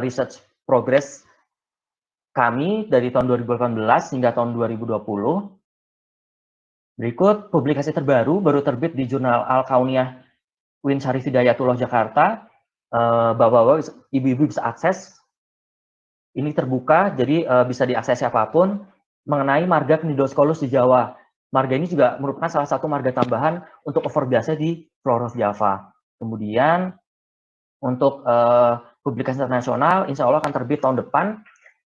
Speaker 2: research progress kami dari tahun 2018 hingga tahun 2020. Berikut publikasi terbaru, baru terbit di jurnal Al-Kauniyah Uin Syarif Hidayatullah Jakarta. Bapak-bapak, ibu-ibu bisa akses. Ini terbuka, jadi bisa diakses siapapun, mengenai marga Cnidoscolus di Jawa. Marga ini juga merupakan salah satu marga tambahan untuk ovirbiaceae di Flora of Java. Kemudian, untuk publikasi internasional, insya Allah akan terbit tahun depan.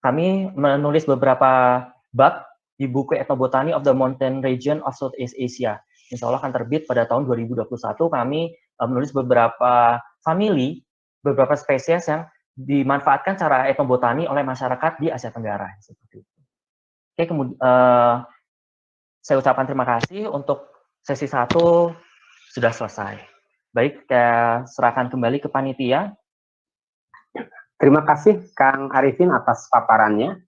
Speaker 2: Kami menulis beberapa bab di buku Ethnobotany of the Mountain Region of Southeast Asia. Insya Allah akan terbit pada tahun 2021. Kami menulis beberapa famili, beberapa spesies yang dimanfaatkan secara etnobotani oleh masyarakat di Asia Tenggara. Seperti itu. Oke, kemudian saya ucapkan terima kasih untuk sesi 1 sudah selesai. Baik, saya serahkan kembali ke panitia.
Speaker 1: Terima kasih Kang Arifin atas paparannya.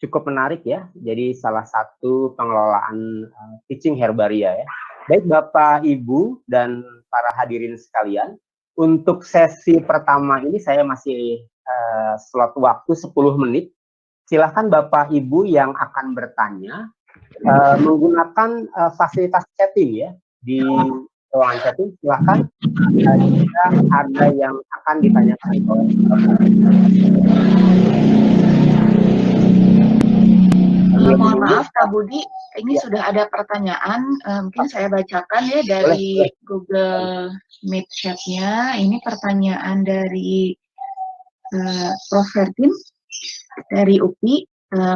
Speaker 1: Cukup menarik ya. Jadi salah satu pengelolaan teaching herbaria ya. Baik Bapak, Ibu, dan para hadirin sekalian. Untuk sesi pertama ini saya masih slot waktu 10 menit. Silahkan Bapak Ibu yang akan bertanya menggunakan fasilitas chatting ya di ruangan chatting. Silahkan jika ada yang akan ditanyakan oleh
Speaker 4: mohon maaf Kak Budi, ini sudah ada pertanyaan, mungkin saya bacakan ya dari Google Meet chat-nya. Ini pertanyaan dari Prof. Vertin dari UPI.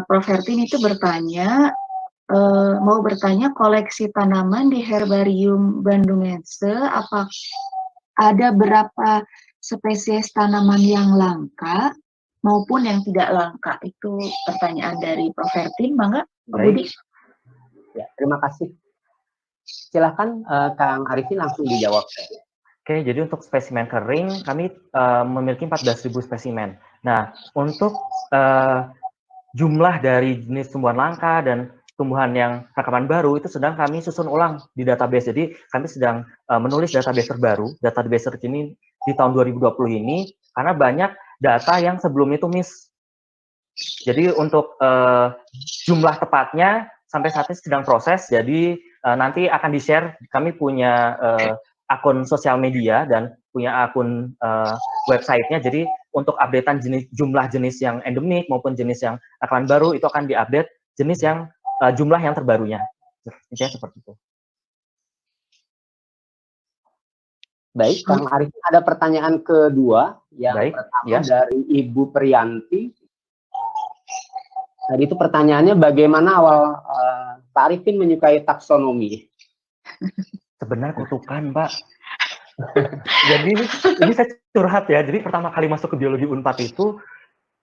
Speaker 4: Prof. Vertin itu bertanya, mau bertanya koleksi tanaman di Herbarium Bandungense, apa ada berapa spesies tanaman yang langka maupun yang tidak langka? Itu pertanyaan dari Prof. Vertin, Bangga, Pak Budi.
Speaker 1: Ya, terima kasih. Silahkan Kang Arifin langsung dijawab.
Speaker 2: Oke, jadi untuk spesimen kering, kami memiliki 14.000 spesimen. Nah, untuk jumlah dari jenis tumbuhan langka dan tumbuhan yang rekaman baru, itu sedang kami susun ulang di database. Jadi, kami sedang menulis database terbaru, database terkini di tahun 2020 ini, karena banyak data yang sebelum itu miss. Jadi untuk jumlah tepatnya sampai saat ini sedang proses, jadi nanti akan di-share. Kami punya akun sosial media dan punya akun website-nya, jadi untuk updatean jumlah jenis yang endemik maupun jenis yang rekaman baru, itu akan di-update jenis yang jumlah yang terbarunya. Intinya seperti itu.
Speaker 1: Baik, Kang Arif, ada pertanyaan kedua yang pertama ya, dari Ibu Priyanti. Tadi itu pertanyaannya bagaimana awal Pak Arifin menyukai taksonomi?
Speaker 2: Sebenarnya kutukan, Pak. Jadi ini saya curhat ya. Jadi pertama kali masuk ke biologi Unpad itu,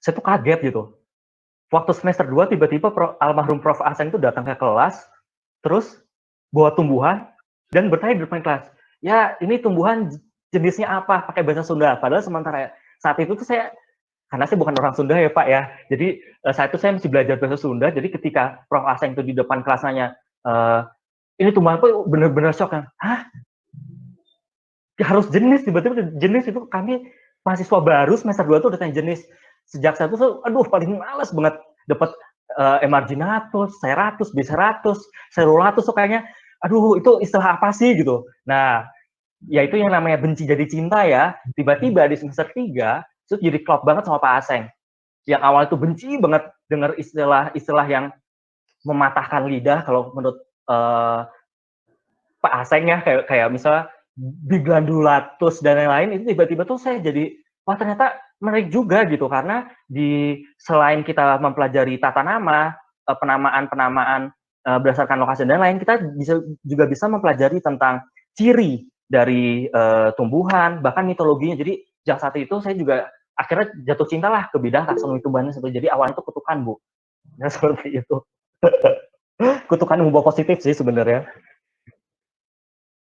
Speaker 2: saya tuh kaget gitu. Waktu semester 2 tiba-tiba almarhum Prof. Aseng itu datang ke kelas, terus bawa tumbuhan dan bertanya di depan kelas, ya ini tumbuhan jenisnya apa, pakai bahasa Sunda. Padahal sementara saat itu tuh saya, karena saya bukan orang Sunda ya Pak ya, jadi saat itu saya masih belajar bahasa Sunda. Jadi ketika Prof. Aseng itu di depan kelas nanya, ini tumbuhan apa, bener-bener shock kan, hah? Ya, harus jenis, tiba-tiba jenis. Itu kami mahasiswa baru semester 2 tuh udah tanya jenis. Sejak saat itu, aduh paling males banget dapat emarginatus, ceratus, biceratus, cerulatus, so kayaknya, aduh itu istilah apa sih gitu. Nah, ya itu yang namanya benci jadi cinta ya. Tiba-tiba di semester 3, itu jadi klop banget sama Pak Aseng. Yang awal itu benci banget dengar istilah-istilah yang mematahkan lidah kalau menurut Pak Aseng ya, kayak misalnya biglandulatus dan lain-lain, itu tiba-tiba tuh saya jadi, wah ternyata menarik juga gitu, karena selain kita mempelajari tata nama, penamaan berdasarkan lokasi dan lain, kita juga bisa mempelajari tentang ciri dari tumbuhan, bahkan mitologinya. Jadi sejak saat itu saya juga akhirnya jatuh cinta lah ke bidang taksonomi tumbuhan. Jadi awalnya itu kutukan, Bu. Nah, seperti itu. Kutukan membawa positif sih sebenarnya.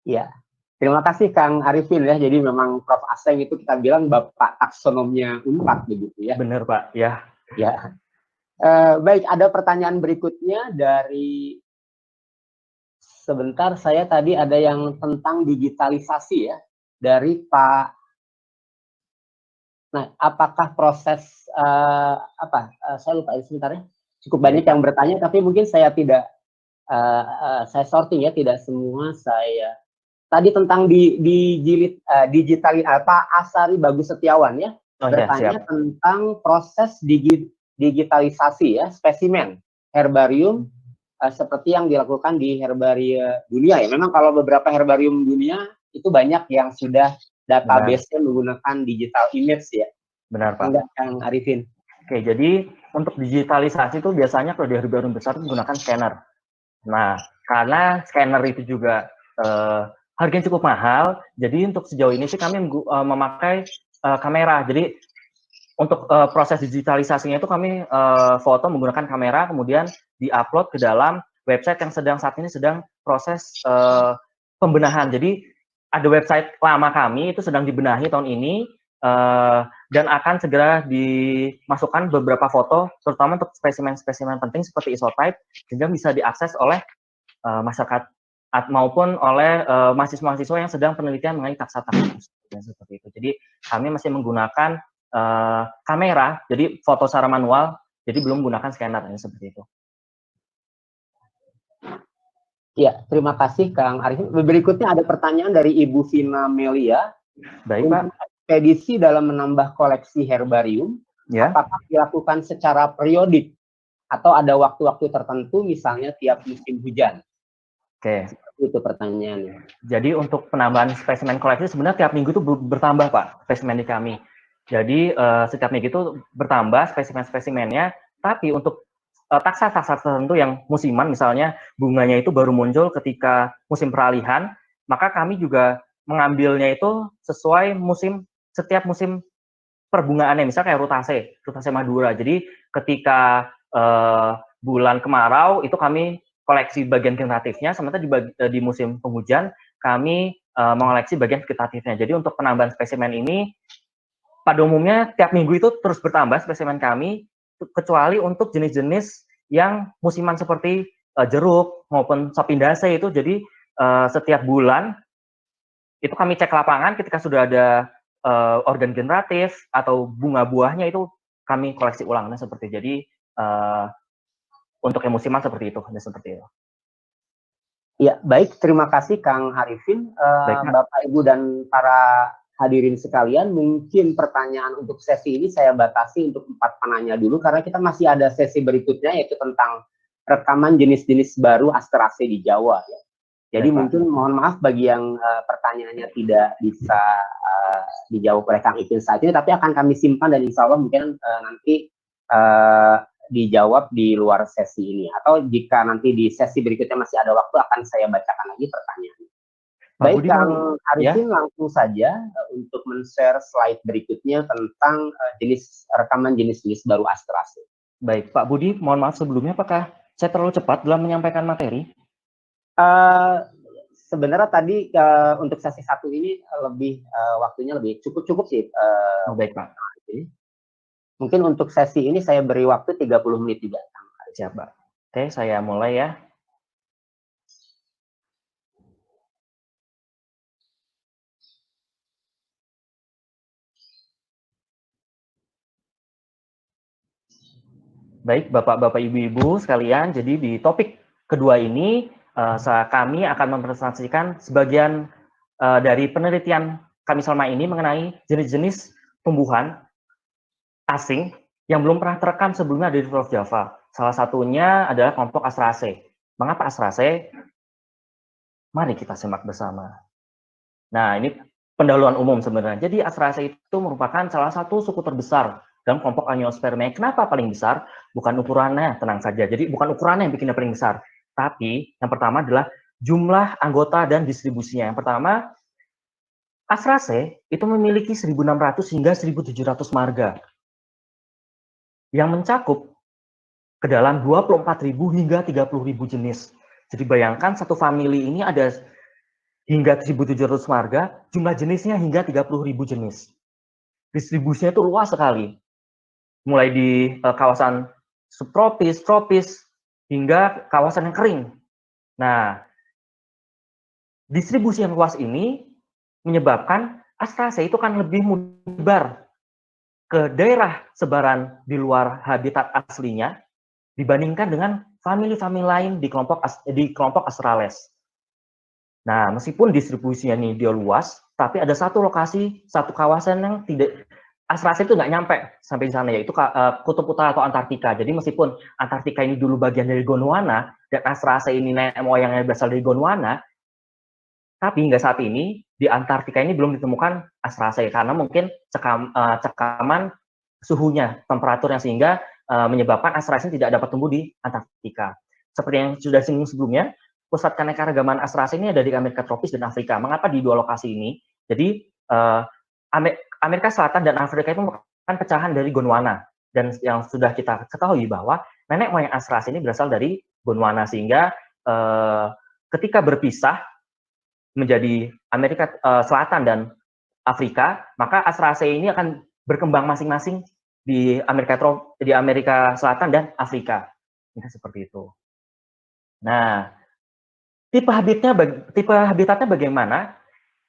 Speaker 1: Iya. Terima kasih Kang Arifin ya. Jadi memang Prof. Aseng itu kita bilang bapak taksonomnya Unpad begitu ya.
Speaker 2: Benar Pak, ya.
Speaker 1: Ya. Baik, ada pertanyaan berikutnya dari, sebentar, saya tadi ada yang tentang digitalisasi ya, dari Pak. Nah, apakah proses, saya lupa sebentar ya, cukup banyak yang bertanya, tapi mungkin saya tidak, saya sorting ya, tidak semua saya. Tadi tentang Pak Asari Bagus Setiawan ya, bertanya tentang proses digitalisasi ya, spesimen herbarium seperti yang dilakukan di herbaria dunia ya. Memang kalau beberapa herbarium dunia itu banyak yang sudah database-nya menggunakan digital image ya.
Speaker 2: Benar, Pak.
Speaker 1: Enggak, Kang Arifin.
Speaker 2: Oke, jadi untuk digitalisasi itu biasanya kalau di herbarium besar itu menggunakan scanner. Nah, karena scanner itu juga harganya cukup mahal, jadi untuk sejauh ini sih kami memakai kamera. Jadi untuk proses digitalisasinya itu kami foto menggunakan kamera, kemudian diupload ke dalam website yang saat ini sedang proses pembenahan. Jadi ada website lama kami itu sedang dibenahi tahun ini, dan akan segera dimasukkan beberapa foto, terutama untuk spesimen-spesimen penting seperti isotype, sehingga bisa diakses oleh masyarakat maupun oleh mahasiswa-mahasiswa yang sedang penelitian mengenai taksa-taksa seperti itu. Jadi kami masih menggunakan kamera, jadi foto secara manual, jadi belum menggunakan scanner seperti itu.
Speaker 1: Ya, terima kasih Kang Arifin. Berikutnya ada pertanyaan dari Ibu Vina Melia.
Speaker 2: Baik, Pak.
Speaker 1: Ekspedisi dalam menambah koleksi herbarium, apakah dilakukan secara periodik atau ada waktu-waktu tertentu, misalnya tiap musim hujan?
Speaker 2: Oke.
Speaker 1: Itu pertanyaannya.
Speaker 2: Jadi untuk penambahan spesimen koleksi sebenarnya tiap minggu itu bertambah, Pak, spesimen di kami. Jadi setiap minggu itu bertambah spesimen-spesimennya, tapi untuk taksa-taksa tertentu yang musiman, misalnya bunganya itu baru muncul ketika musim peralihan, maka kami juga mengambilnya itu sesuai musim, setiap musim perbungaannya, misalnya kayak rutase Madura. Jadi ketika bulan kemarau itu kami koleksi bagian generatifnya, sementara di musim penghujan kami mengoleksi bagian vegetatifnya. Jadi untuk penambahan spesimen ini pada umumnya tiap minggu itu terus bertambah spesimen kami, kecuali untuk jenis-jenis yang musiman seperti jeruk maupun sapindase itu. Jadi setiap bulan itu kami cek lapangan ketika sudah ada organ generatif atau bunga buahnya itu kami koleksi ulang. Nah, seperti jadi untuk yang musiman seperti itu, seperti itu.
Speaker 1: Ya, baik, terima kasih Kang Arifin. Bapak, Ibu, dan para hadirin sekalian, mungkin pertanyaan untuk sesi ini saya batasi untuk 4 penanya dulu, karena kita masih ada sesi berikutnya, yaitu tentang rekaman jenis-jenis baru Astracea di Jawa. Ya. Jadi mungkin mohon maaf bagi yang pertanyaannya tidak bisa dijawab oleh Kang Ipin saat ini, tapi akan kami simpan dan insya Allah mungkin nanti dijawab di luar sesi ini. Atau jika nanti di sesi berikutnya masih ada waktu, akan saya bacakan lagi pertanyaannya. Baik, Kang Arifin, langsung saja untuk men-share slide berikutnya tentang rekaman jenis-jenis baru Astracea.
Speaker 2: Baik, Pak Budi, mohon maaf sebelumnya, apakah saya terlalu cepat dalam menyampaikan materi?
Speaker 1: Sebenarnya tadi untuk sesi 1 ini waktunya lebih cukup sih.
Speaker 2: Baik, Pak.
Speaker 1: Mungkin untuk sesi ini saya beri waktu 30 menit juga.
Speaker 2: Siap, Pak. Oke, saya mulai ya. Baik, Bapak-Bapak, Ibu-Ibu sekalian, jadi di topik kedua ini kami akan mempresentasikan sebagian dari penelitian kami selama ini mengenai jenis-jenis tumbuhan asing yang belum pernah terekam sebelumnya di Pulau Jawa. Salah satunya adalah kelompok Astracea. Mengapa Astracea? Mari kita simak bersama. Nah, ini pendahuluan umum sebenarnya. Jadi Astracea itu merupakan salah satu suku terbesar dalam kelompok Angiospermae. Kenapa paling besar? Bukan ukurannya, tenang saja. Jadi bukan ukurannya yang bikinnya paling besar. Tapi yang pertama adalah jumlah anggota dan distribusinya. Yang pertama, Astracea itu memiliki 1.600 hingga 1.700 marga yang mencakup ke dalam 24.000 hingga 30.000 jenis. Jadi bayangkan satu famili ini ada hingga 1.700 marga, jumlah jenisnya hingga 30.000 jenis. Distribusinya itu luas sekali. Mulai di kawasan subtropis, tropis, hingga kawasan yang kering. Nah, distribusi yang luas ini menyebabkan Astraceae itu kan lebih menyebar ke daerah sebaran di luar habitat aslinya dibandingkan dengan famili-famili lain di kelompok Astrales. Nah, meskipun distribusinya ini dia luas, tapi ada satu lokasi, satu kawasan yang tidak Astraceae itu nggak nyampe sampai di sana, yaitu Kutub Utara atau Antartika. Jadi meskipun Antartika ini dulu bagian dari Gondwana dan Astraceae ini nenek moyangnya berasal dari Gondwana, tapi hingga saat ini di Antartika ini belum ditemukan Astraceae karena mungkin cekaman suhunya, temperaturnya sehingga menyebabkan Astraceae tidak dapat tumbuh di Antartika. Seperti yang sudah disinggung sebelumnya, pusat keanekaragaman Astraceae ini ada di Amerika tropis dan Afrika. Mengapa di dua lokasi ini? Jadi Amerika Selatan dan Afrika itu merupakan pecahan dari Gondwana, dan yang sudah kita ketahui bahwa nenek moyang Astraceae ini berasal dari Gondwana, sehingga ketika berpisah menjadi Amerika Selatan dan Afrika, maka Astraceae ini akan berkembang masing-masing di Amerika Selatan dan Afrika. Ini seperti itu. Nah, tipe habitatnya bagaimana?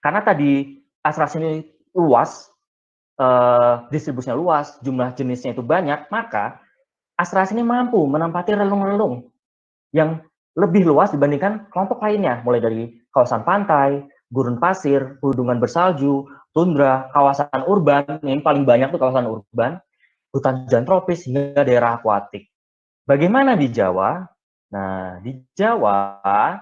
Speaker 2: Karena tadi Astraceae ini luas, distribusinya luas, jumlah jenisnya itu banyak, maka Astraceae ini mampu menempati relung-relung yang lebih luas dibandingkan kelompok lainnya, mulai dari kawasan pantai, gurun pasir, pegunungan bersalju, tundra, kawasan urban, yang paling banyak tuh kawasan urban, hutan hujan tropis, hingga daerah akuatik. Bagaimana di Jawa? Nah, di Jawa,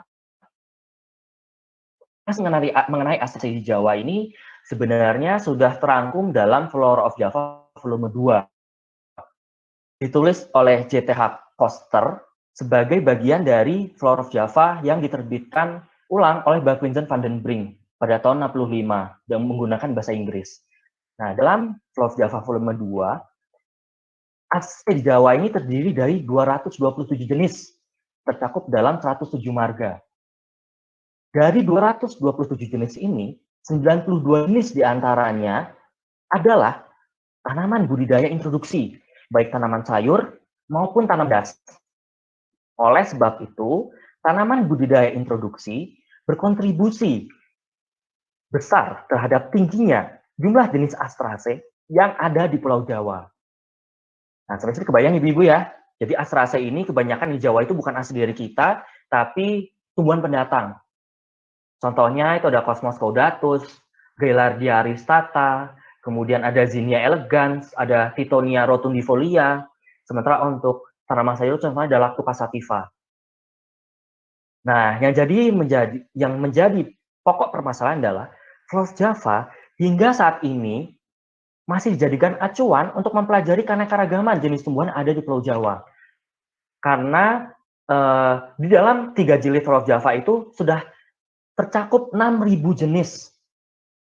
Speaker 2: mengenai Astraceae di Jawa ini sebenarnya sudah terangkum dalam Flora of Java volume 2. Ditulis oleh J.T.H. Koster sebagai bagian dari Flora of Java yang diterbitkan ulang oleh Backwinsen van den Brink pada tahun 65 dan menggunakan bahasa Inggris. Nah, dalam Flora of Java volume 2, Astraceae di Jawa ini terdiri dari 227 jenis, tercakup dalam 107 marga. Dari 227 jenis ini, 92 jenis diantaranya adalah tanaman budidaya introduksi, baik tanaman sayur maupun tanaman das. Oleh sebab itu, tanaman budidaya introduksi berkontribusi besar terhadap tingginya jumlah jenis Astraceae yang ada di Pulau Jawa. Nah, sebenarnya kebayang ibu-ibu ya, jadi Astraceae ini kebanyakan di Jawa itu bukan asli dari kita, tapi tumbuhan pendatang. Contohnya itu ada Cosmos caudatus, Gaillardia aristata, kemudian ada Zinnia elegans, ada Tithonia rotundifolia. Sementara untuk tanaman sayur contohnya ada Lactuca sativa. Nah, yang menjadi pokok permasalahan adalah Flora of Java hingga saat ini masih dijadikan acuan untuk mempelajari keanekaragaman jenis tumbuhan yang ada di Pulau Jawa. Karena di dalam 3 jilid Flora of Java itu sudah tercakup 6.000 jenis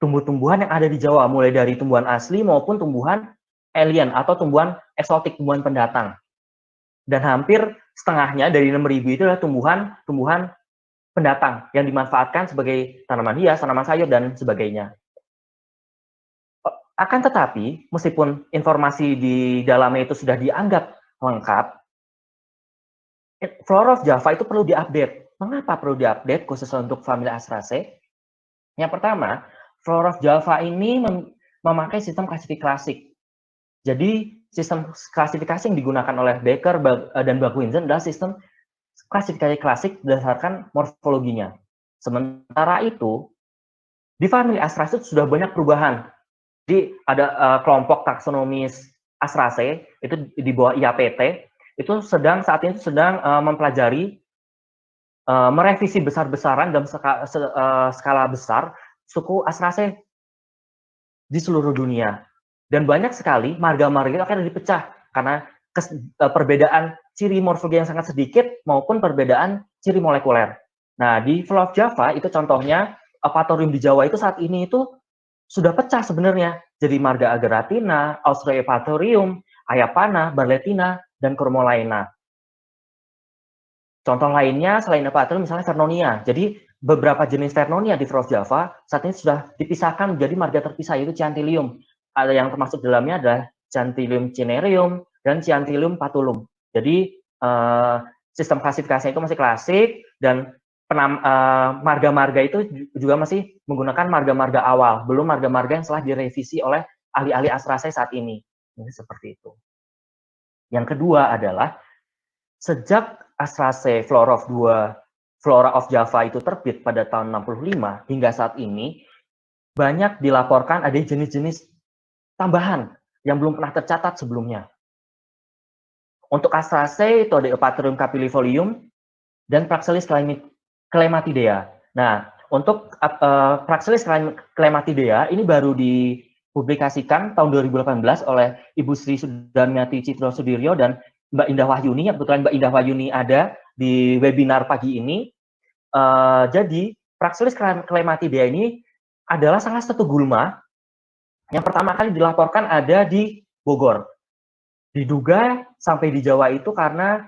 Speaker 2: tumbuh-tumbuhan yang ada di Jawa, mulai dari tumbuhan asli maupun tumbuhan alien atau tumbuhan eksotik, tumbuhan pendatang. Dan hampir setengahnya dari 6.000 itu adalah tumbuhan pendatang yang dimanfaatkan sebagai tanaman hias, tanaman sayur, dan sebagainya. Akan tetapi, meskipun informasi di dalamnya itu sudah dianggap lengkap, Flora of Java itu perlu diupdate. Mengapa perlu diupdate khusus untuk famili Astraceae? Yang pertama, Flora of Java ini memakai sistem klasifikasi klasik. Jadi, sistem klasifikasi yang digunakan oleh Becker dan Backwinsen adalah sistem klasifikasi klasik berdasarkan morfologinya. Sementara itu, di famili Astraceae sudah banyak perubahan. Jadi, ada kelompok taksonomis Astraceae, itu di bawah IAPT, itu saat ini sedang mempelajari merevisi besar-besaran dalam skala besar suku Astraceae di seluruh dunia. Dan banyak sekali marga-marga itu akan dipecah karena perbedaan ciri morfologi yang sangat sedikit maupun perbedaan ciri molekuler. Nah, di Flora of Java itu contohnya Apatorium di Jawa itu saat ini itu sudah pecah sebenarnya. Jadi marga Ageratina, Austroepatorium, Ayapana, Barletina, dan Chromolaena. Contoh lainnya selain Apatorium misalnya Vernonia. Jadi beberapa jenis Vernonia di Flora of Java saat ini sudah dipisahkan menjadi marga terpisah, yaitu Cyanthillium. Ada yang termasuk dalamnya adalah Cyanthillium cinereum dan Cyanthillium patulum. Jadi sistem klasifikasi itu masih klasik, dan marga-marga itu juga masih menggunakan marga-marga awal, belum marga-marga yang telah direvisi oleh ahli-ahli Astrasai saat ini. Ini seperti itu. Yang kedua adalah sejak Astrasai Flora of Java itu terbit pada tahun 65 hingga saat ini, banyak dilaporkan ada jenis-jenis tambahan yang belum pernah tercatat sebelumnya. Untuk Astrasai itu ada Eupatorium capillifolium dan Praxelis clematidea. Nah, untuk Praxelis clematidea ini baru dipublikasikan tahun 2018 oleh Ibu Sri Sudarmiati Citro Sudiryo dan Mbak Indah Wahyuni. Kebetulan Mbak Indah Wahyuni ada di webinar pagi ini. Jadi Praxelis clematidea ini adalah salah satu gulma yang pertama kali dilaporkan ada di Bogor. Diduga sampai di Jawa itu karena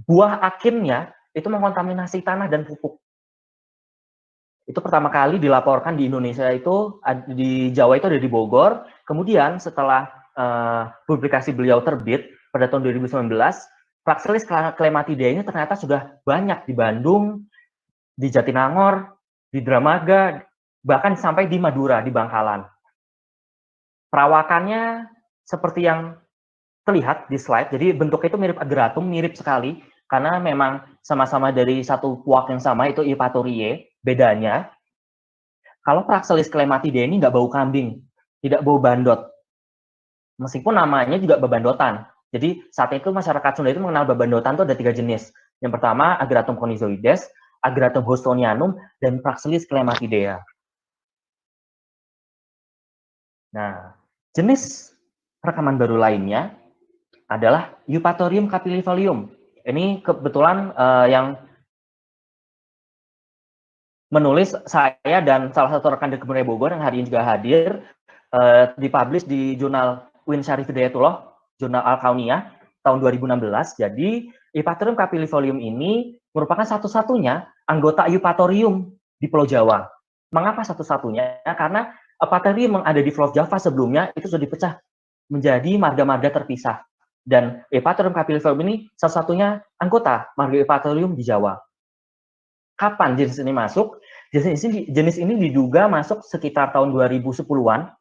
Speaker 2: buah akinnya itu mengkontaminasi tanah dan pupuk. Itu pertama kali dilaporkan di Indonesia itu, di Jawa itu ada di Bogor. Kemudian setelah publikasi beliau terbit pada tahun 2019, Praxelis clematidea ini ternyata sudah banyak di Bandung, di Jatinangor, di Dramaga, bahkan sampai di Madura, di Bangkalan. Perawakannya seperti yang terlihat di slide, jadi bentuknya itu mirip agratum, mirip sekali, karena memang sama-sama dari satu puak yang sama, itu Eupatoriae. Bedanya, kalau Praxelis clematidea ini nggak bau kambing, tidak bau bandot. Meskipun namanya juga bebandotan. Jadi saat itu masyarakat Sunda itu mengenal bebandotan itu ada 3 jenis. Yang pertama, Agratum conizoides, Agratum houstonianum, dan Praxelis clematidea. Nah, jenis rekaman baru lainnya adalah Eupatorium capillifolium. Ini kebetulan yang menulis saya dan salah satu rekan dari Kebun Raya Bogor yang hari ini juga hadir, dipublish di jurnal Win Syarif Hidayatullah, jurnal Al-Kauniyah, tahun 2016. Jadi, Eupatorium capillifolium ini merupakan satu-satunya anggota Eupatorium di Pulau Jawa. Mengapa satu-satunya? Karena Eupatorium yang ada di Pulau Java sebelumnya itu sudah dipecah menjadi marga-marga terpisah. Dan Eupatorium capillifolium ini salah satunya anggota marga Eupatorium di Jawa. Kapan jenis ini masuk? Jenis ini diduga masuk sekitar tahun 2010-an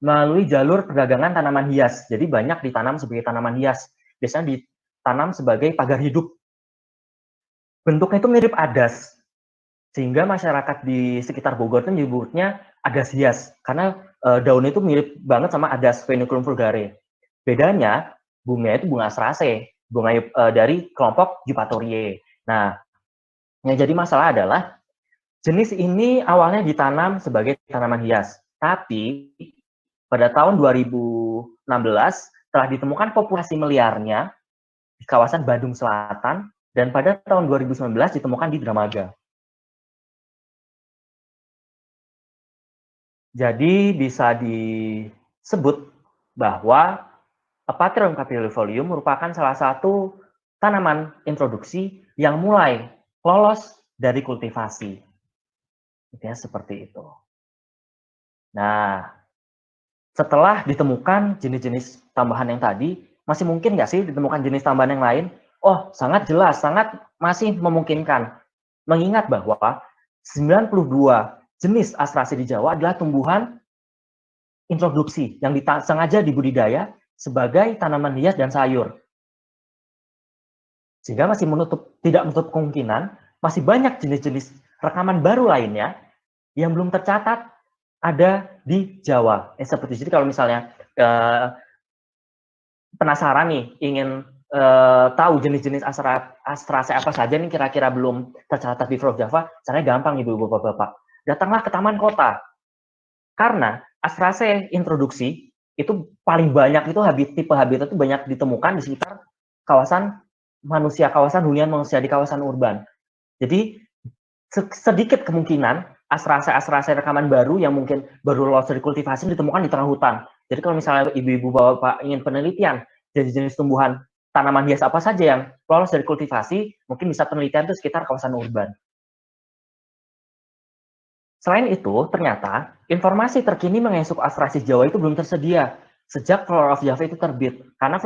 Speaker 2: melalui jalur perdagangan tanaman hias. Jadi banyak ditanam sebagai tanaman hias. Biasanya ditanam sebagai pagar hidup. Bentuknya itu mirip adas. Sehingga masyarakat di sekitar Bogor itu menyebutnya adas hias. Karena daunnya itu mirip banget sama adas Phoenicum vulgare. Bedanya, bunganya itu bunga Astrasai. Bunga dari kelompok Eupatoriae. Nah, yang jadi masalah adalah jenis ini awalnya ditanam sebagai tanaman hias. Tapi pada tahun 2016 telah ditemukan populasi meliarnya di kawasan Bandung Selatan dan pada tahun 2019 ditemukan di Dramaga. Jadi bisa disebut bahwa Eupatorium capillifolium merupakan salah satu tanaman introduksi yang mulai lolos dari kultivasi. Ya, seperti itu. Nah, setelah ditemukan jenis-jenis tambahan yang tadi, masih mungkin nggak sih ditemukan jenis tambahan yang lain? Oh, sangat jelas, sangat masih memungkinkan. Mengingat bahwa 92 jenis Astrasai di Jawa adalah tumbuhan introduksi yang sengaja dibudidaya sebagai tanaman hias dan sayur. Sehingga masih tidak menutup kemungkinan masih banyak jenis-jenis rekaman baru lainnya yang belum tercatat ada di Jawa. Seperti jadi kalau misalnya penasaran nih, ingin tahu jenis-jenis Astrasai apa saja nih kira-kira belum tercatat di Pulau Java, caranya gampang ibu bapak. Datanglah ke taman kota. Karena Astrasai introduksi itu paling banyak itu tipe habitat itu banyak ditemukan di sekitar kawasan manusia, kawasan hunian manusia di kawasan urban. Jadi sedikit kemungkinan Astrasai rekaman baru yang mungkin baru lolos dari kultivasi ditemukan di tengah hutan. Jadi kalau misalnya ibu-ibu bapak ingin penelitian jenis-jenis tumbuhan tanaman hias apa saja yang lolos dari kultivasi, mungkin bisa penelitian itu sekitar kawasan urban. Selain itu, ternyata informasi terkini mengenai suku Astrasai Jawa itu belum tersedia. sejak Flora of Java itu terbit. Karena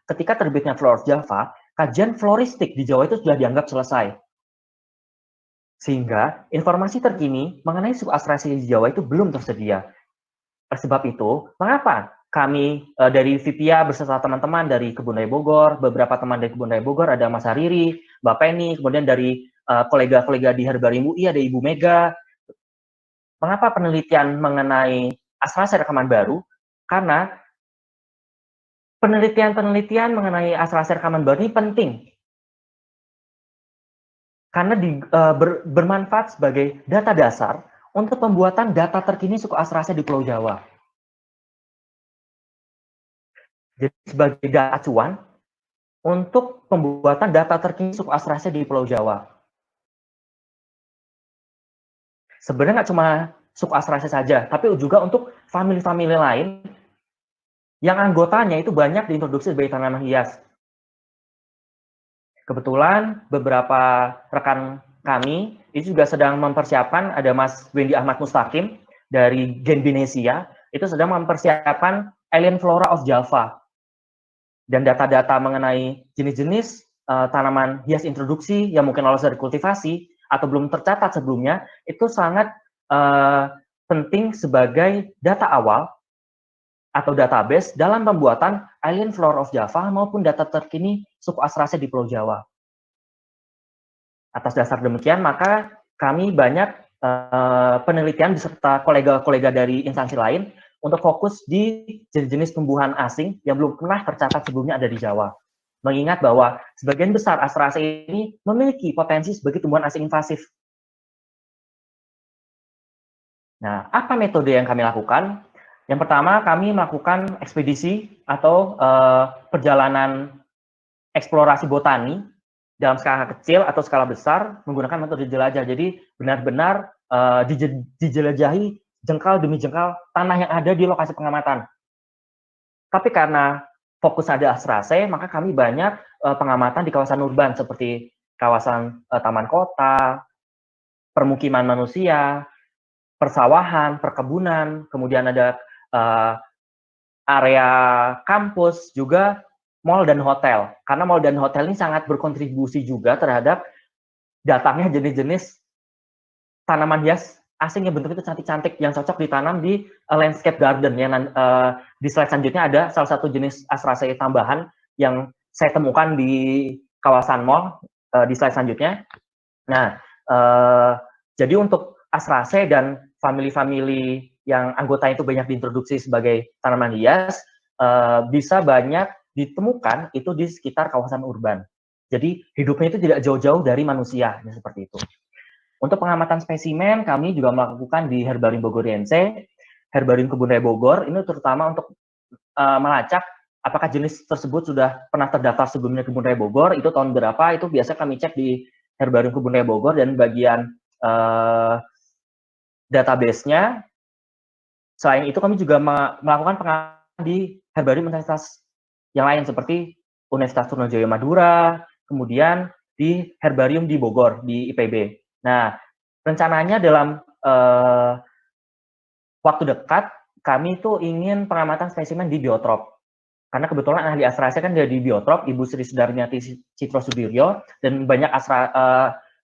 Speaker 2: ketika terbitnya Flora of Java, kajian floristik di Jawa itu sudah dianggap selesai. Sehingga informasi terkini mengenai suku Australasiae di Jawa itu belum tersedia. Oleh sebab itu, mengapa kami dari VIPIA beserta teman-teman dari Kebun Raya Bogor, beberapa teman dari Kebun Raya Bogor, ada Mas Hariri, Mbak Penny, kemudian dari kolega-kolega di Herbarium UI, ada Ibu Mega. Mengapa penelitian mengenai Australasiae rekaman baru? Karena penelitian mengenai Australasiae rekaman baru ini penting. Karena bermanfaat sebagai data dasar untuk pembuatan data terkini suku Australasiae di Pulau Jawa. Jadi sebagai data acuan untuk pembuatan data terkini suku Australasiae di Pulau Jawa. Sebenarnya nggak cuma suku Australasiae saja, tapi juga untuk famili-famili lain yang anggotanya itu banyak diintroduksi sebagai tanaman hias. Kebetulan beberapa rekan kami itu juga sedang mempersiapkan, ada Mas Wendy Ahmad Mustaqim dari Genbinesia, itu sedang mempersiapkan Alien Flora of Java. Dan data-data mengenai jenis-jenis tanaman hias introduksi yang mungkin lolos dari kultivasi atau belum tercatat sebelumnya, itu sangat penting sebagai data awal atau database dalam pembuatan Alien Flora of Java maupun data terkini suku Australasiae di Pulau Jawa. Atas dasar demikian, maka kami banyak penelitian beserta kolega-kolega dari instansi lain untuk fokus di jenis-jenis tumbuhan asing yang belum pernah tercatat sebelumnya ada di Jawa. Mengingat bahwa sebagian besar Australasiae ini memiliki potensi sebagai tumbuhan asing invasif. Nah, apa metode yang kami lakukan? Yang pertama, kami melakukan ekspedisi atau perjalanan eksplorasi botani dalam skala kecil atau skala besar menggunakan metode jelajah. Jadi benar-benar dijelajahi jengkal demi jengkal tanah yang ada di lokasi pengamatan. Tapi karena fokus ada Australasiae, maka kami banyak pengamatan di kawasan urban seperti kawasan taman kota, permukiman manusia, persawahan, perkebunan, kemudian ada area kampus, juga mall dan hotel. Karena mall dan hotel ini sangat berkontribusi juga terhadap datangnya jenis-jenis tanaman hias asing yang bentuknya cantik-cantik, yang cocok ditanam di landscape garden. Yang di slide selanjutnya ada salah satu jenis Australasiae tambahan yang saya temukan di kawasan mall di slide selanjutnya. Nah, jadi untuk Australasiae dan famili-famili yang anggota itu banyak diintroduksi sebagai tanaman hias, bisa banyak ditemukan itu di sekitar kawasan urban. Jadi hidupnya itu tidak jauh-jauh dari manusia, seperti itu. Untuk pengamatan spesimen, kami juga melakukan di Herbarium Bogoriense, Herbarium Kebun Raya Bogor, ini terutama untuk melacak apakah jenis tersebut sudah pernah terdaftar sebelumnya Kebun Raya Bogor, itu tahun berapa, itu biasa kami cek di Herbarium Kebun Raya Bogor, dan bagian database-nya. Selain itu, kami juga melakukan pengamatan di Herbarium Universitas yang lain, seperti Universitas Trunojoyo Madura, kemudian di Herbarium di Bogor, di IPB. Nah, rencananya dalam waktu dekat, kami tuh ingin pengamatan spesimen di biotrop. Karena kebetulan ahli Australasiae kan dari biotrop, Ibu Sri Sudarmiati Citro Sudiryo, dan banyak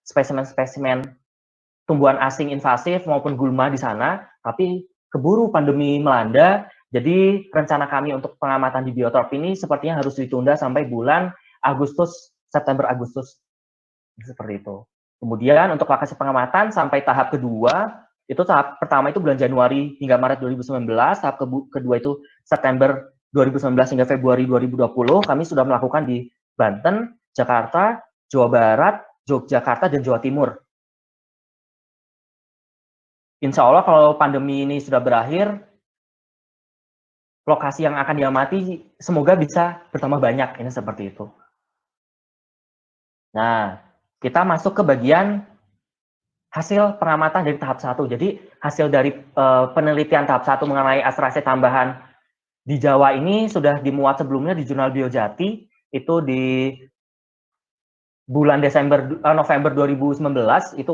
Speaker 2: spesimen-spesimen tumbuhan asing invasif maupun gulma di sana, tapi keburu pandemi melanda, jadi rencana kami untuk pengamatan di biotrop ini sepertinya harus ditunda sampai bulan September-Agustus. Seperti itu. Kemudian untuk lokasi pengamatan sampai tahap kedua, itu tahap pertama itu bulan Januari hingga Maret 2019, tahap kedua itu September 2019 hingga Februari 2020, kami sudah melakukan di Banten, Jakarta, Jawa Barat, Yogyakarta, dan Jawa Timur. Insya Allah kalau pandemi ini sudah berakhir, lokasi yang akan diamati semoga bisa bertambah banyak, ini seperti itu. Nah, kita masuk ke bagian hasil pengamatan dari tahap 1. Jadi hasil dari penelitian tahap 1 mengenai Australasiae tambahan di Jawa ini sudah dimuat sebelumnya di Jurnal Biojati, itu di bulan November 2019, itu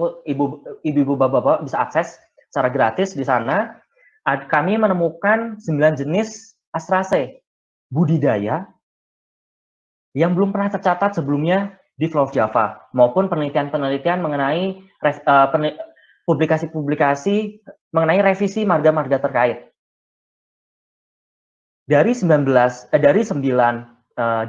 Speaker 2: ibu-ibu bapak-bapak bisa akses secara gratis di sana. Kami menemukan 9 jenis Asteraceae budidaya yang belum pernah tercatat sebelumnya di Pulau Java, maupun penelitian-penelitian mengenai publikasi-publikasi mengenai revisi marga-marga terkait. Dari 9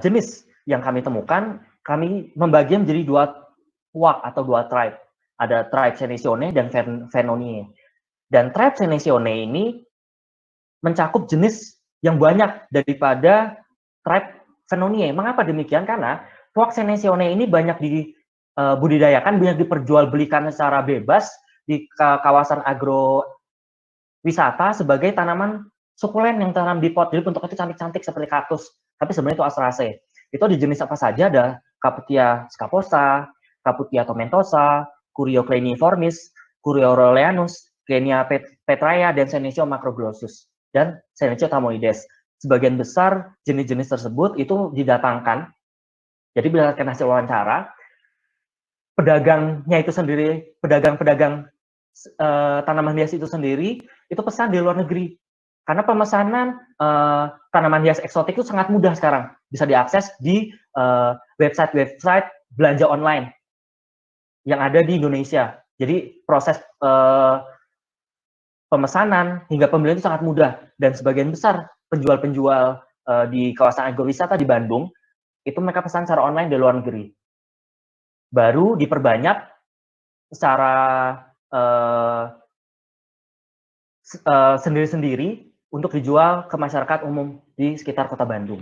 Speaker 2: jenis yang kami temukan, kami membagi menjadi 2 puak atau 2 tribe. Ada tribe Senecio dan Fennonia. Dan tribe Senecio ini mencakup jenis yang banyak daripada tribe Fennonia. Mengapa demikian? Karena puak Senecio ini banyak dibudidayakan, banyak diperjualbelikan secara bebas di kawasan agrowisata sebagai tanaman sukulen yang tanam di pot. Jadi bentuknya itu cantik-cantik seperti kaktus. Tapi sebenarnya itu Asteraceae. Itu di jenis apa saja? Ada Caputia scaposa, Caputia tomentosa, Curio craniformis, Curio roleanus, Kenia petraea, dan Senecio macroglossus, dan Senecio tamoides. Sebagian besar jenis-jenis tersebut itu didatangkan. Jadi berdasarkan hasil wawancara, pedagangnya itu sendiri, pedagang-pedagang tanaman hias itu sendiri, itu pesan di luar negeri. Karena pemesanan tanaman hias eksotik itu sangat mudah sekarang. Bisa diakses di website-website belanja online yang ada di Indonesia. Jadi proses pemesanan hingga pembelian itu sangat mudah. Dan sebagian besar penjual-penjual di kawasan agrowisata di Bandung, itu mereka pesan secara online di luar negeri. Baru diperbanyak secara sendiri-sendiri untuk dijual ke masyarakat umum di sekitar kota Bandung.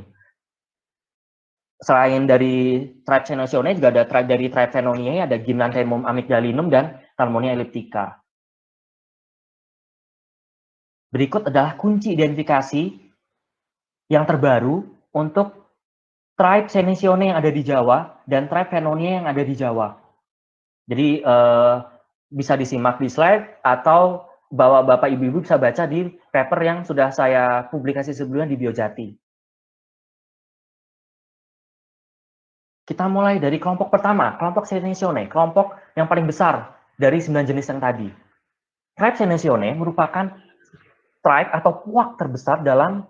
Speaker 2: Selain dari tribe Senecio juga ada dari tribe Fennonia, ada Gymnanthemum amygdalinum dan Salmonia elliptica. Berikut adalah kunci identifikasi yang terbaru untuk tribe Senecio yang ada di Jawa dan tribe Fennonia yang ada di Jawa. Jadi bisa disimak di slide atau Bapak Ibu bisa baca di paper yang sudah saya publikasi sebelumnya di Biojati. Kita mulai dari kelompok pertama, kelompok Senecio, kelompok yang paling besar dari 9 jenis yang tadi. Tribe Senecio merupakan tribe atau puak terbesar dalam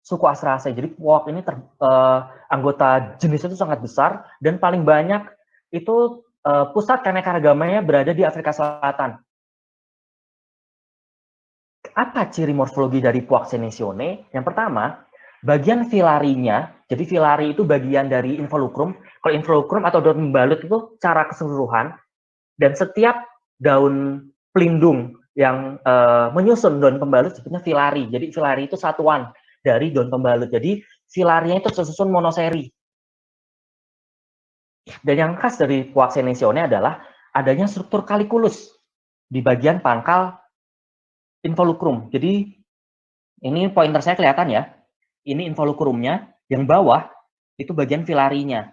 Speaker 2: suku Asteraceae. Jadi puak ini anggota jenisnya itu sangat besar dan paling banyak itu pusat keanekaragamannya berada di Afrika Selatan. Apa ciri morfologi dari puak Senecio? Yang pertama, bagian filarinya, jadi filari itu bagian dari involucrum. Kalau involucrum atau daun pembalut itu secara keseluruhan, dan setiap daun pelindung yang menyusun daun pembalut sebutnya filari. Jadi filari itu satuan dari daun pembalut. Jadi filarinya itu tersusun monoseri. Dan yang khas dari puak Senecio adalah adanya struktur kalikulus di bagian pangkal involucrum. Jadi ini pointer saya kelihatan ya. Ini involucrumnya, yang bawah itu bagian filarinya.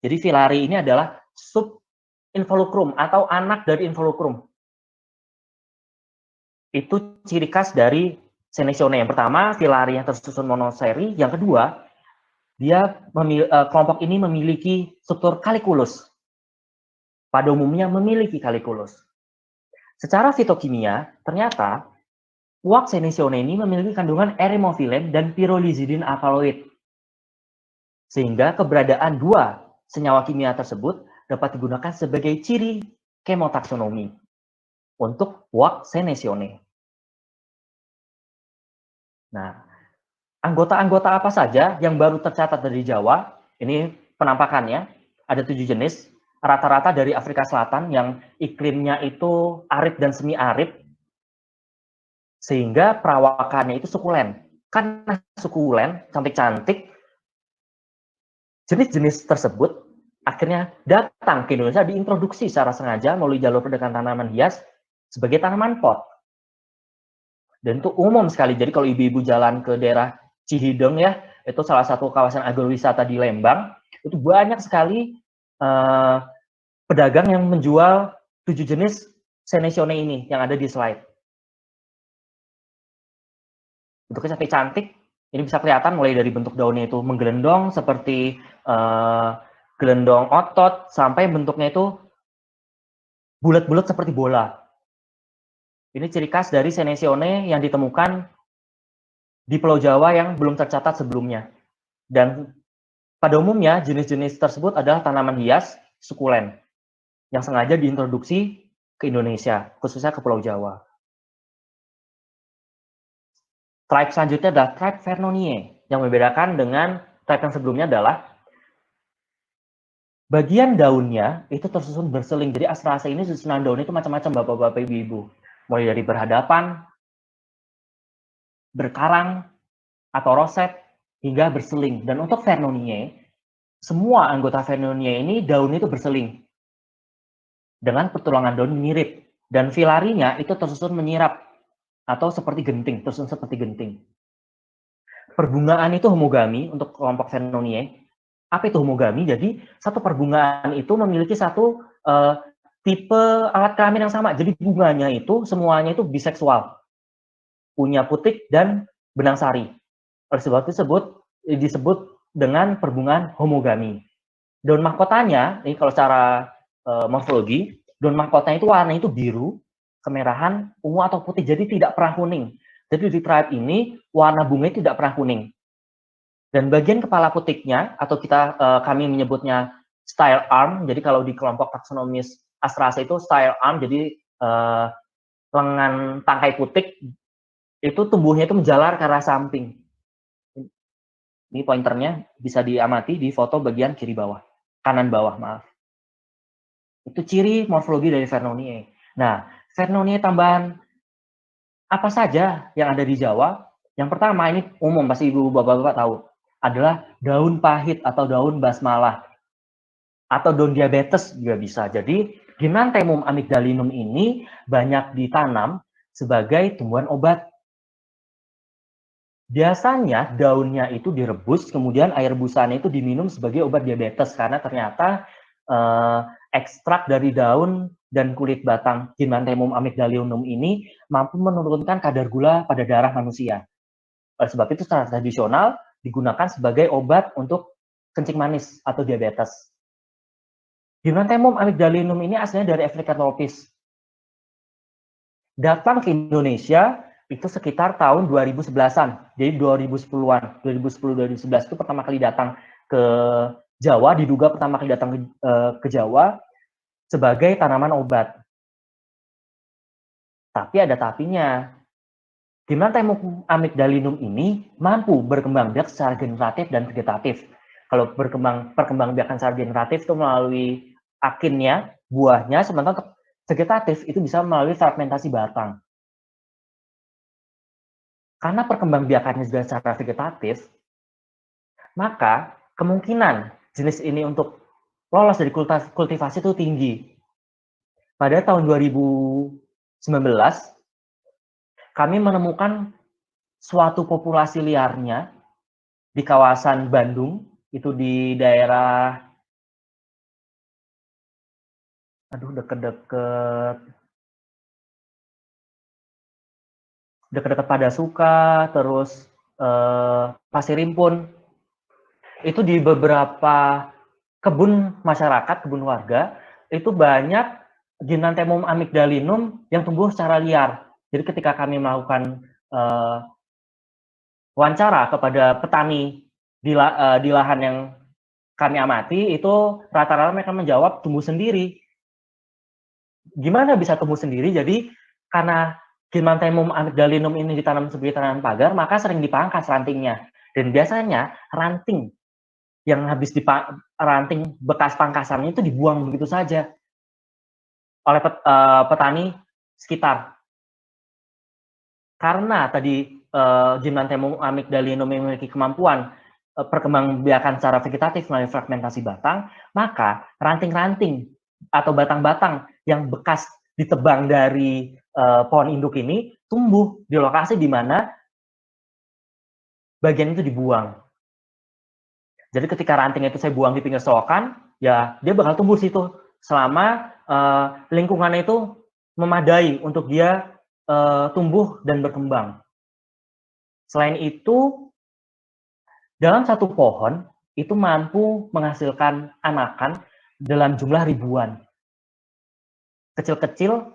Speaker 2: Jadi filari ini adalah sub involucrum atau anak dari involucrum. Itu ciri khas dari Senecio. Yang pertama, filarinya tersusun monoseri. Yang kedua, kelompok ini memiliki struktur kalikulus. Pada umumnya memiliki kalikulus. Secara fitokimia, ternyata puak Senecio ini memiliki kandungan erymophilem dan pyrrolizidin alkaloid. Sehingga keberadaan 2 senyawa kimia tersebut dapat digunakan sebagai ciri kemotaksonomi untuk puak Senecio. Nah, anggota-anggota apa saja yang baru tercatat dari Jawa? Ini penampakannya, ada 7 jenis, rata-rata dari Afrika Selatan yang iklimnya itu arid dan semi-arid, sehingga perawakannya itu sukulen. Karena sukulen, cantik-cantik, jenis-jenis tersebut akhirnya datang ke Indonesia, diintroduksi secara sengaja melalui jalur perdagangan tanaman hias sebagai tanaman pot. Dan itu umum sekali. Jadi kalau ibu-ibu jalan ke daerah Cihideng ya, itu salah satu kawasan agrowisata di Lembang, itu banyak sekali pedagang yang menjual 7 jenis Senecio ini yang ada di slide. Bentuknya cantik-cantik, ini bisa kelihatan mulai dari bentuk daunnya itu menggelendong seperti gelendong otot, sampai bentuknya itu bulat-bulat seperti bola. Ini ciri khas dari Senecio yang ditemukan di Pulau Jawa yang belum tercatat sebelumnya. Dan pada umumnya jenis-jenis tersebut adalah tanaman hias sukulen yang sengaja diintroduksi ke Indonesia, khususnya ke Pulau Jawa. Tribe selanjutnya adalah tribe Vernonie. Yang membedakan dengan tribe yang sebelumnya adalah bagian daunnya itu tersusun berseling. Jadi Astracea ini susunan daun itu macam-macam, bapak-bapak, ibu-ibu. Mulai dari berhadapan, berkarang, atau roset, hingga berseling. Dan untuk Vernonie, semua anggota Vernonie ini daun itu berseling. Dengan pertulangan daun mirip. Dan filarinya itu tersusun menyirap. Atau seperti genting, tersusun seperti genting. Perbungaan itu homogami untuk kelompok Vernonie. Apa itu homogami? Jadi satu perbungaan itu memiliki satu tipe alat kelamin yang sama. Jadi bunganya itu semuanya itu biseksual, punya putik dan benang sari. Oleh sebab itu disebut dengan perbungaan homogami. Daun mahkotanya, ini kalau secara morfologi, daun mahkotanya itu warnanya itu biru, kemerahan, ungu atau putih. Jadi tidak pernah kuning. Jadi di tribe ini warna bunganya tidak pernah kuning. Dan bagian kepala putiknya, atau kami menyebutnya style arm, jadi kalau di kelompok taksonomis Astracea itu style arm, jadi lengan tangkai putik, itu tumbuhnya itu menjalar ke arah samping. Ini pointernya bisa diamati di foto bagian kiri bawah, kanan bawah, maaf. Itu ciri morfologi dari Vernonie. Nah, Vernonie tambahan apa saja yang ada di Jawa? Yang pertama, ini umum, pasti ibu bapak-bapak tahu, adalah daun pahit atau daun basmalah atau daun diabetes juga bisa. Jadi Gymnanthemum amygdalinum ini banyak ditanam sebagai tumbuhan obat. Biasanya daunnya itu direbus, kemudian air busanya itu diminum sebagai obat diabetes karena ternyata ekstrak dari daun dan kulit batang Gymnanthemum amygdalinum ini mampu menurunkan kadar gula pada darah manusia. Oleh sebab itu secara tradisional digunakan sebagai obat untuk kencing manis atau diabetes. Gymnanthemum amygdalinum ini aslinya dari Afrika tropis. Datang ke Indonesia itu sekitar tahun 2011-an, jadi 2010-an, 2010-2011 itu pertama kali datang ke Jawa, diduga pertama kali datang ke Jawa sebagai tanaman obat. Tapi ada tapinya. Gymnanthemum amygdalinum ini mampu berkembang biak secara generatif dan vegetatif. Kalau perkembangbiakan secara generatif itu melalui akinnya, buahnya, sementara vegetatif itu bisa melalui fragmentasi batang. Karena perkembangbiakannya juga secara vegetatif, maka kemungkinan jenis ini untuk lolos dari kultivasi itu tinggi. Pada tahun 2019, kami menemukan suatu populasi liarnya di kawasan Bandung, itu di daerah, deket-deket Padasuka, terus Pasir Impun. Itu di beberapa kebun masyarakat, kebun warga, itu banyak Gymnanthemum amygdalinum yang tumbuh secara liar. Jadi ketika kami melakukan wawancara kepada petani di lahan yang kami amati, itu rata-rata mereka menjawab tumbuh sendiri. Gimana bisa tumbuh sendiri? Jadi karena Gymnanthemum amygdalinum ini ditanam sebagai tanaman pagar, maka sering dipangkas rantingnya. Dan biasanya ranting yang habis ranting bekas pangkasannya itu dibuang begitu saja oleh petani sekitar. Karena tadi Gymnanthemum amygdalinum memiliki kemampuan perkembangbiakan secara vegetatif melalui fragmentasi batang, maka ranting-ranting atau batang-batang yang bekas ditebang dari pohon induk ini tumbuh di lokasi di mana bagian itu dibuang. Jadi ketika ranting itu saya buang di pinggir selokan, ya dia bakal tumbuh situ selama lingkungannya itu memadai untuk dia tumbuh dan berkembang. Selain itu, dalam satu pohon itu mampu menghasilkan anakan dalam jumlah ribuan. Kecil-kecil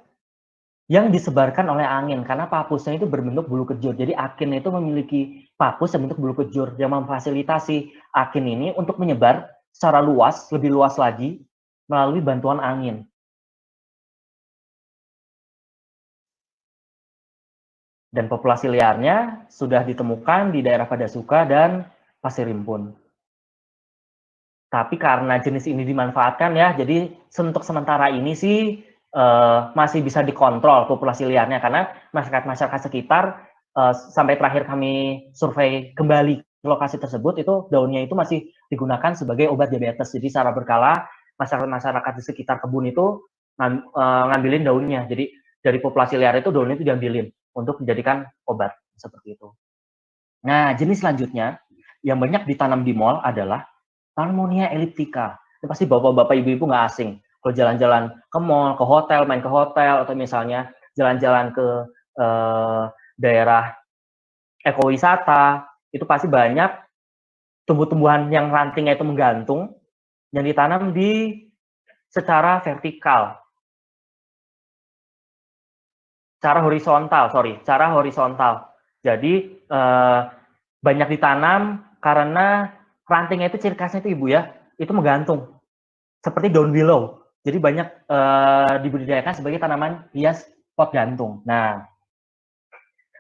Speaker 2: yang disebarkan oleh angin, karena papusnya itu berbentuk bulu kejur. Jadi akin itu memiliki papus yang bentuk bulu kejur yang memfasilitasi akin ini untuk menyebar secara luas, lebih luas lagi melalui bantuan angin. Dan populasi liarnya sudah ditemukan di daerah Padasuka dan Pasir Rimpun. Tapi karena jenis ini dimanfaatkan ya, jadi untuk sementara ini sih masih bisa dikontrol populasi liarnya, karena masyarakat sekitar sampai terakhir kami survei kembali ke lokasi tersebut, itu daunnya itu masih digunakan sebagai obat diabetes. Jadi secara berkala masyarakat di sekitar kebun itu ngambilin daunnya. Jadi dari populasi liar itu daunnya itu diambilin untuk dijadikan obat seperti itu. Nah, jenis selanjutnya yang banyak ditanam di mall adalah Talmonia elliptica. Ini pasti bapak-bapak, ibu-ibu nggak asing. Kalau jalan-jalan ke mall, ke hotel, main ke hotel, atau misalnya jalan-jalan ke daerah ekowisata, itu pasti banyak tumbuh-tumbuhan yang rantingnya itu menggantung, yang ditanam di secara vertikal. Secara horizontal. Jadi banyak ditanam karena rantingnya itu ciri khasnya itu, Ibu ya, itu menggantung. Seperti daun willow. Jadi banyak dibudidayakan sebagai tanaman hias pot gantung. Nah,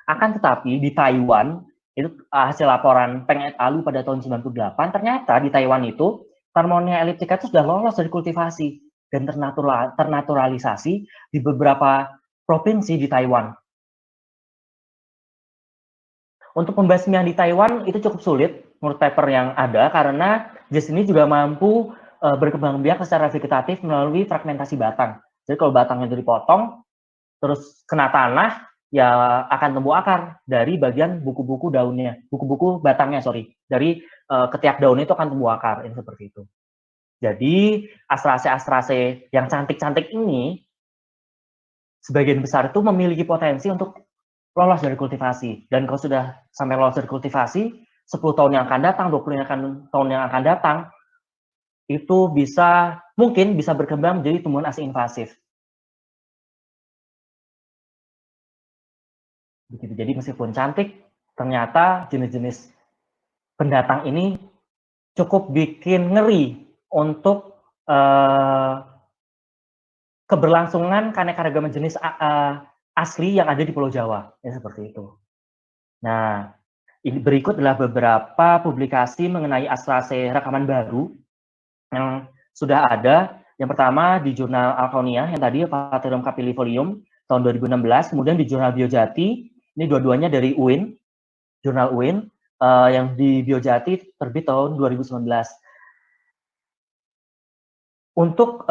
Speaker 2: akan tetapi di Taiwan, itu hasil laporan Peng et al. Pada tahun 98, ternyata di Taiwan itu Talmonia elliptica itu sudah lolos dari kultivasi dan ternaturalisasi di beberapa provinsi di Taiwan. Untuk pembasmian di Taiwan itu cukup sulit menurut paper yang ada, karena jenis ini juga mampu berkembang biak secara vegetatif melalui fragmentasi batang. Jadi kalau batangnya itu dipotong, terus kena tanah, ya akan tumbuh akar dari bagian buku-buku daunnya, buku-buku batangnya, dari ketiak daunnya itu akan tumbuh akar, ini seperti itu. Jadi astrase yang cantik-cantik ini, sebagian besar itu memiliki potensi untuk lolos dari kultivasi. Dan kalau sudah sampai lolos dari kultivasi, 10 tahun yang akan datang, 20 tahun yang akan datang, itu mungkin bisa berkembang menjadi tumbuhan asing invasif. Begitu. Jadi meskipun cantik, ternyata jenis-jenis pendatang ini cukup bikin ngeri untuk keberlangsungan keanekaragaman jenis asli yang ada di Pulau Jawa. Ya, seperti itu. Nah, ini berikut adalah beberapa publikasi mengenai astrase rekaman baru yang sudah ada. Yang pertama di jurnal Alconia, yang tadi Patherium capillifolium tahun 2016, kemudian di jurnal Biojati, ini dua-duanya dari UIN, jurnal UIN, yang di Biojati terbit tahun 2019. Untuk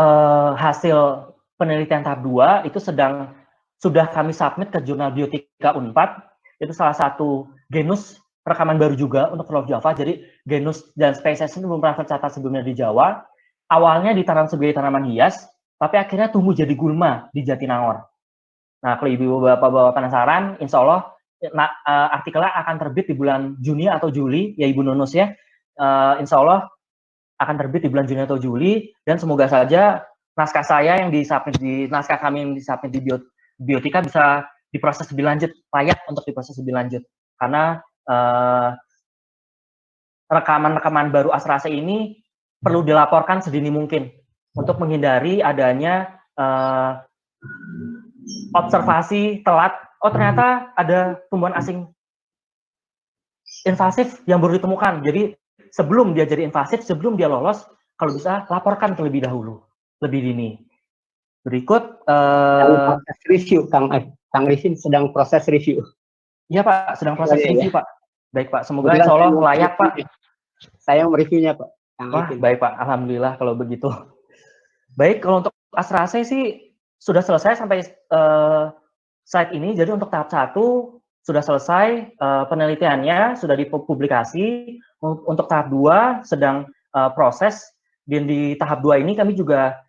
Speaker 2: hasil penelitian tahap 2 itu sudah kami submit ke jurnal Biotika Unpad. Itu salah satu genus rekaman baru juga untuk Pulau Jawa. Jadi genus dan spesies ini belum pernah tercatat sebelumnya di Jawa. Awalnya ditanam sebagai tanaman hias, tapi akhirnya tumbuh jadi gulma di Jatinangor. Nah, kalau ibu bapak penasaran, insya Allah artikelnya akan terbit di bulan Juni atau Juli, ya Ibu Nunus ya. Insya Allah akan terbit di bulan Juni atau Juli, dan semoga saja naskah saya yang naskah kami yang disubmit di Biotika bisa diproses lebih lanjut, layak untuk diproses lebih lanjut. Karena rekaman-rekaman baru astrase ini perlu dilaporkan sedini mungkin untuk menghindari adanya observasi telat. Oh, ternyata ada tumbuhan asing invasif yang baru ditemukan. Jadi sebelum dia jadi invasif, sebelum dia lolos, kalau bisa laporkan terlebih dahulu, lebih dini. Berikut
Speaker 1: proses review, Kang Rifin sedang proses review.
Speaker 2: Iya Pak, sedang proses review Pak. Baik Pak, semoga insya Allah layak Pak.
Speaker 1: Saya mereviewnya Pak.
Speaker 2: Wah, baik Pak, alhamdulillah kalau begitu. Baik, kalau untuk astrase sih sudah selesai sampai slide ini. Jadi untuk tahap 1 sudah selesai penelitiannya, sudah dipublikasi. Untuk tahap 2 sedang proses. Dan di tahap 2 ini kami juga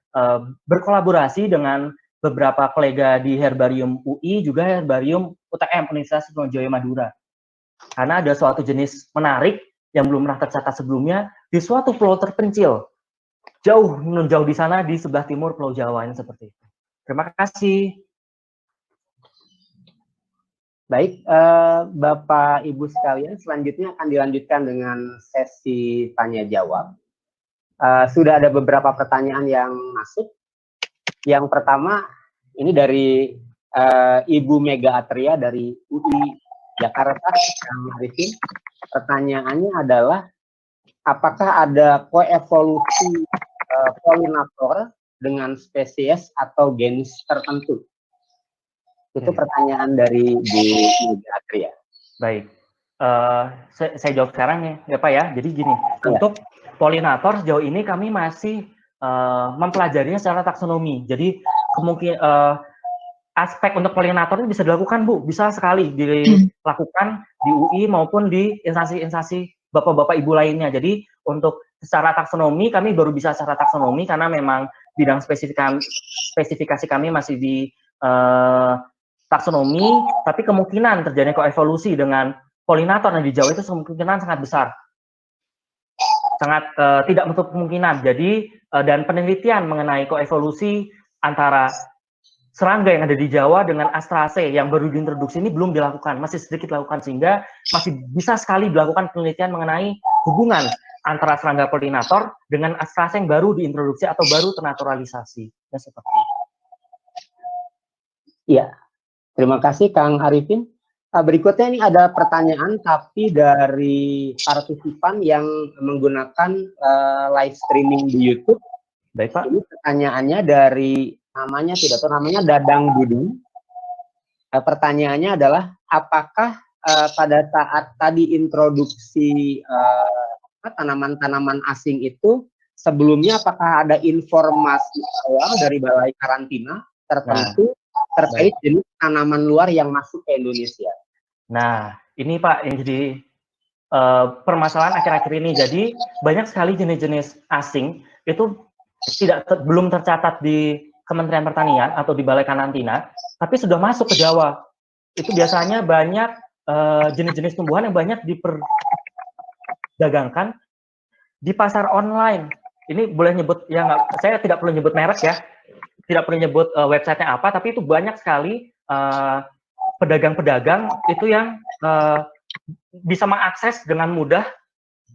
Speaker 2: berkolaborasi dengan beberapa kolega di Herbarium UI, juga Herbarium UTM, Universitas Trunojoyo Madura. Karena ada suatu jenis menarik yang belum pernah tercatat sebelumnya di suatu pulau terpencil, jauh di sana di sebelah timur Pulau Jawa, ini seperti itu. Terima kasih.
Speaker 1: Baik, Bapak Ibu sekalian, selanjutnya akan dilanjutkan dengan sesi tanya jawab. Sudah ada beberapa pertanyaan yang masuk. Yang pertama ini dari Ibu Mega Atria dari UI Jakarta. Pertanyaannya adalah, apakah ada koevolusi polinator dengan spesies atau genus tertentu? Itu pertanyaan dari Bu Mega Atria.
Speaker 2: Baik, saya jawab sekarang ya Pak ya. Jadi gini, untuk polinator sejauh ini kami masih mempelajarinya secara taksonomi. Jadi kemungkinan aspek untuk polinator ini bisa dilakukan Bu, bisa sekali dilakukan di UI maupun di instansi-instansi bapak-bapak ibu lainnya. Jadi untuk secara taksonomi kami baru bisa secara taksonomi karena memang bidang spesifikasi kami masih di taksonomi, tapi kemungkinan terjadinya koevolusi dengan polinator yang di Jawa itu kemungkinan sangat besar, sangat tidak menutup kemungkinan. Jadi dan penelitian mengenai koevolusi antara serangga yang ada di Jawa dengan Astraceae yang baru diintroduksi ini belum dilakukan, masih sedikit dilakukan, sehingga masih bisa sekali dilakukan penelitian mengenai hubungan antara serangga polinator dengan Astraceae yang baru diintroduksi atau baru ternaturalisasi. Ya, seperti itu.
Speaker 1: Iya. Terima kasih Kang Arifin. Berikutnya ini ada pertanyaan tapi dari partisipan yang menggunakan live streaming di YouTube.
Speaker 2: Baik Pak.
Speaker 1: Ini pertanyaannya dari namanya tidak tahu namanya Dadang Budi. Pertanyaannya adalah, apakah pada saat tadi introduksi tanaman-tanaman asing itu sebelumnya apakah ada informasi awal dari Balai Karantina tertentu terkait jenis tanaman luar yang masuk ke Indonesia?
Speaker 2: Nah, ini Pak yang jadi permasalahan akhir-akhir ini. Jadi banyak sekali jenis-jenis asing itu belum tercatat di Kementerian Pertanian atau di Balai Karantina, tapi sudah masuk ke Jawa. Itu biasanya banyak jenis-jenis tumbuhan yang banyak diperdagangkan di pasar online. Ini boleh nyebut ya, saya tidak perlu nyebut merek ya. Tidak perlu nyebut websitenya apa, tapi itu banyak sekali pedagang-pedagang itu yang bisa mengakses dengan mudah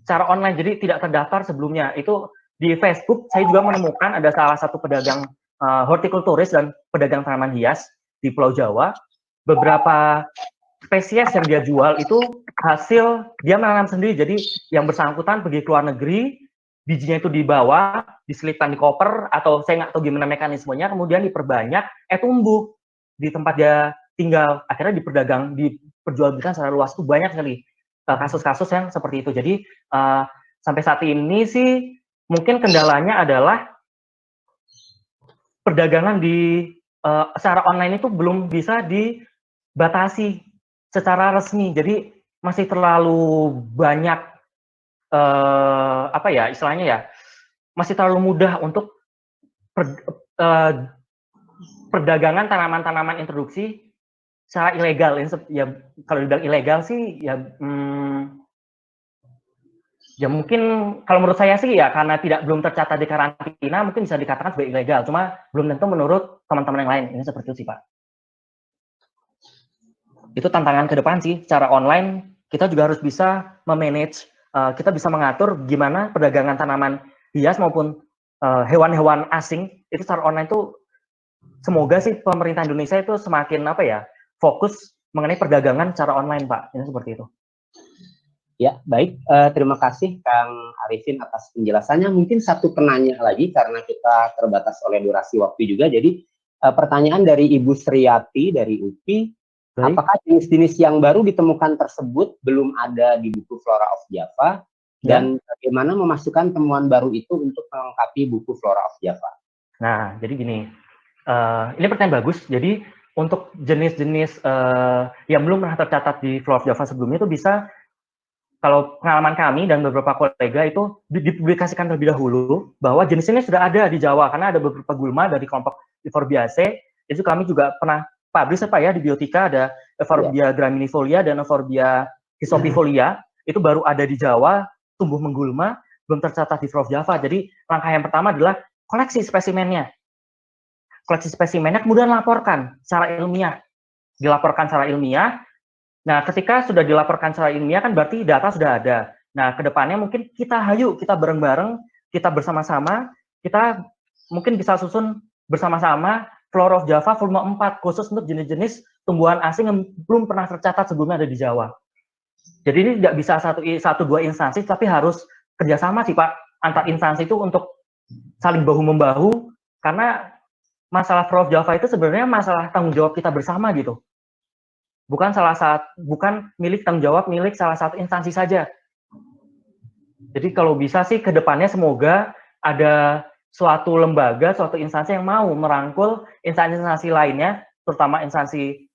Speaker 2: secara online, jadi tidak terdaftar sebelumnya. Itu di Facebook, saya juga menemukan ada salah satu pedagang hortikulturis dan pedagang tanaman hias di Pulau Jawa. Beberapa spesies yang dia jual itu hasil dia menanam sendiri, jadi yang bersangkutan pergi ke luar negeri, bijinya itu dibawa, diselipkan di koper, atau saya nggak tahu gimana mekanismenya, kemudian diperbanyak, tumbuh di tempat dia tinggal, akhirnya diperjualbelikan secara luas. Itu banyak sekali kasus-kasus yang seperti itu. Jadi sampai saat ini sih mungkin kendalanya adalah perdagangan di secara online itu belum bisa dibatasi secara resmi. Jadi masih terlalu banyak apa ya istilahnya ya, masih terlalu mudah untuk perdagangan tanaman-tanaman introduksi secara ilegal. Ya kalau dibilang ilegal sih ya ya mungkin kalau menurut saya sih ya karena belum tercatat di karantina mungkin bisa dikatakan sebagai ilegal, cuma belum tentu menurut teman-teman yang lain. Ini seperti itu sih Pak. Itu tantangan ke depan sih, secara online kita juga harus bisa memanage, kita bisa mengatur gimana perdagangan tanaman hias maupun hewan-hewan asing itu secara online tuh. Semoga sih pemerintah Indonesia itu semakin apa ya, fokus mengenai perdagangan secara online Pak. Ini seperti itu.
Speaker 1: Ya, baik. Terima kasih Kang Arifin atas penjelasannya. Mungkin satu penanya lagi karena kita terbatas oleh durasi waktu juga. Jadi pertanyaan dari Ibu Sriati dari UPI, apakah jenis-jenis yang baru ditemukan tersebut belum ada di buku Flora of Java? Dan bagaimana memasukkan temuan baru itu untuk melengkapi buku Flora of Java?
Speaker 2: Nah, jadi gini, ini pertanyaan bagus. Jadi untuk jenis-jenis yang belum pernah tercatat di Flora of Java sebelumnya itu bisa, kalau pengalaman kami dan beberapa kolega itu dipublikasikan terlebih dahulu bahwa jenis ini sudah ada di Jawa, karena ada beberapa gulma dari kelompok Euphorbiaceae. Itu kami juga pernah publish Pak ya di Biotika, ada Euphorbia graminifolia dan Euphorbia hysopifolia. Itu baru ada di Jawa, tumbuh menggulma, belum tercatat di Flora of Java. Jadi langkah yang pertama adalah koleksi spesimennya. Koleksi spesimennya kemudian laporkan secara ilmiah. Dilaporkan secara ilmiah, Nah, ketika sudah dilaporkan secara ilmiah kan berarti data sudah ada. Nah, kedepannya mungkin kita bareng-bareng, kita bersama-sama, kita mungkin bisa susun bersama-sama Flora of Java volume 4 khusus untuk jenis-jenis tumbuhan asing yang belum pernah tercatat sebelumnya ada di Jawa. Jadi ini tidak bisa satu dua instansi, tapi harus kerjasama sih Pak, antar instansi itu untuk saling bahu-membahu, karena masalah Flora of Java itu sebenarnya masalah tanggung jawab kita bersama gitu. Bukan milik tanggung jawab milik salah satu instansi saja. Jadi kalau bisa sih ke depannya semoga ada suatu lembaga, suatu instansi yang mau merangkul instansi-instansi lainnya, terutama instansi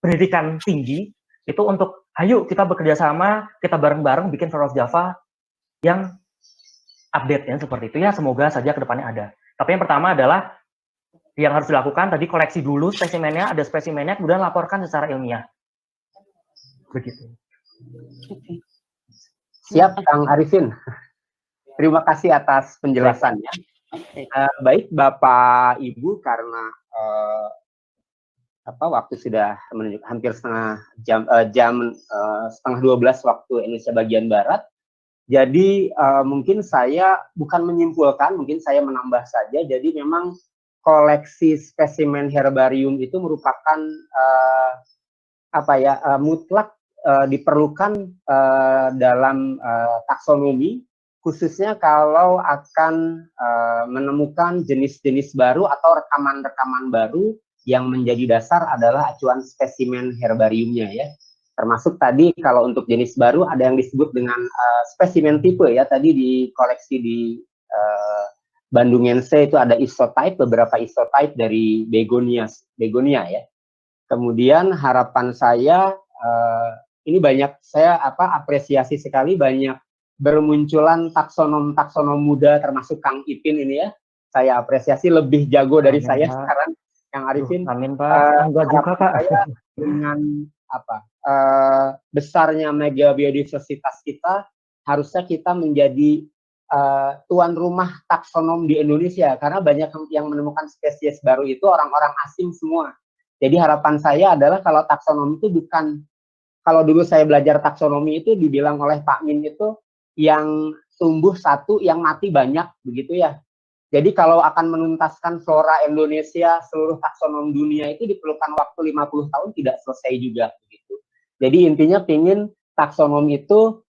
Speaker 2: pendidikan tinggi, itu untuk ayo kita bekerja sama, kita bareng-bareng bikin Flora of Java yang update-nya seperti itu ya, semoga saja ke depannya ada. Tapi yang pertama adalah yang harus dilakukan tadi koleksi dulu spesimennya, ada spesimennya, kemudian laporkan secara ilmiah. Begitu.
Speaker 1: Siap, Kang Arifin. Terima kasih atas penjelasannya. Baik, Bapak Ibu, karena waktu sudah menunjuk hampir jam setengah 12 waktu Indonesia bagian Barat. Jadi mungkin saya bukan menyimpulkan, mungkin saya menambah saja. Jadi memang koleksi spesimen herbarium itu merupakan mutlak diperlukan dalam taksonomi, khususnya kalau akan menemukan jenis-jenis baru atau rekaman-rekaman baru yang menjadi dasar adalah acuan spesimen herbariumnya ya. Termasuk tadi kalau untuk jenis baru ada yang disebut dengan spesimen tipe ya, tadi di koleksi di Bandungense itu ada isotype, beberapa isotype dari begonia ya. Kemudian harapan saya ini banyak saya apresiasi sekali banyak bermunculan taksonom muda termasuk Kang Ipin ini ya. Saya apresiasi lebih jago dari saya sekarang Kang Arifin.
Speaker 2: Amin Pak. Enggak juga Pak.
Speaker 1: Saya dengan besarnya mega biodiversitas kita, harusnya kita menjadi tuan rumah taksonom di Indonesia, karena banyak yang menemukan spesies baru itu orang-orang asing semua. Jadi harapan saya adalah kalau taksonomi itu bukan, kalau dulu saya belajar taksonomi itu dibilang oleh Pak Min itu yang tumbuh satu, yang mati banyak, begitu ya. Jadi kalau akan menuntaskan flora Indonesia, seluruh taksonom dunia itu diperlukan waktu 50 tahun, tidak selesai juga, begitu. Jadi intinya pingin taksonom itu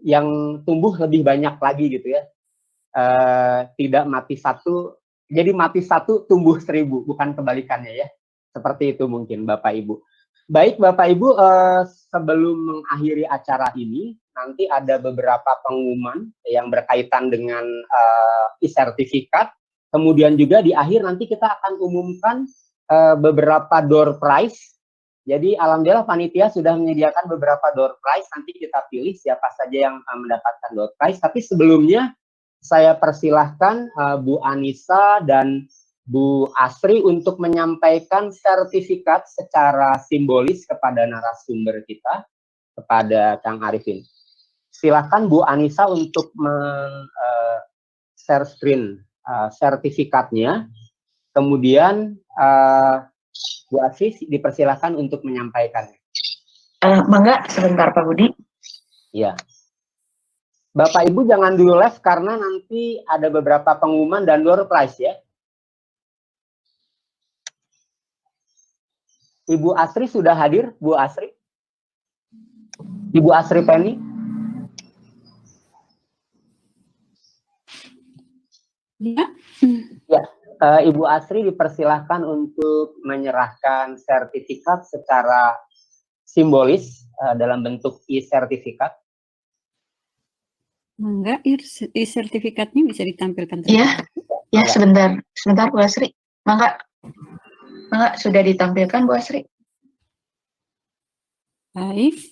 Speaker 1: yang tumbuh lebih banyak lagi gitu ya, tidak mati satu, jadi mati satu tumbuh 1000, bukan kebalikannya ya, seperti itu mungkin Bapak Ibu. Baik Bapak Ibu, sebelum mengakhiri acara ini nanti ada beberapa pengumuman yang berkaitan dengan e-sertifikat, kemudian juga di akhir nanti kita akan umumkan beberapa door prize. Jadi alhamdulillah panitia sudah menyediakan beberapa door prize, nanti kita pilih siapa saja yang mendapatkan door prize. Tapi sebelumnya saya persilahkan Bu Anissa dan Bu Asri untuk menyampaikan sertifikat secara simbolis kepada narasumber kita, kepada Kang Arifin. Silakan Bu Anissa untuk share screen sertifikatnya, kemudian Bu Asri dipersilakan untuk menyampaikannya.
Speaker 4: Mangga sebentar Pak Budi.
Speaker 1: Ya. Bapak Ibu jangan dulu live karena nanti ada beberapa pengumuman dan door prize ya. Ibu Asri sudah hadir, Bu Asri? Ibu Asri Penny?
Speaker 5: Ya.
Speaker 1: Ya. Ibu Asri dipersilahkan untuk menyerahkan sertifikat secara simbolis dalam bentuk e-sertifikat.
Speaker 5: Mangga, e-sertifikatnya bisa ditampilkan.
Speaker 4: Iya, ya sebentar Bu Asri. Mangga sudah ditampilkan Bu Asri.
Speaker 5: Baik,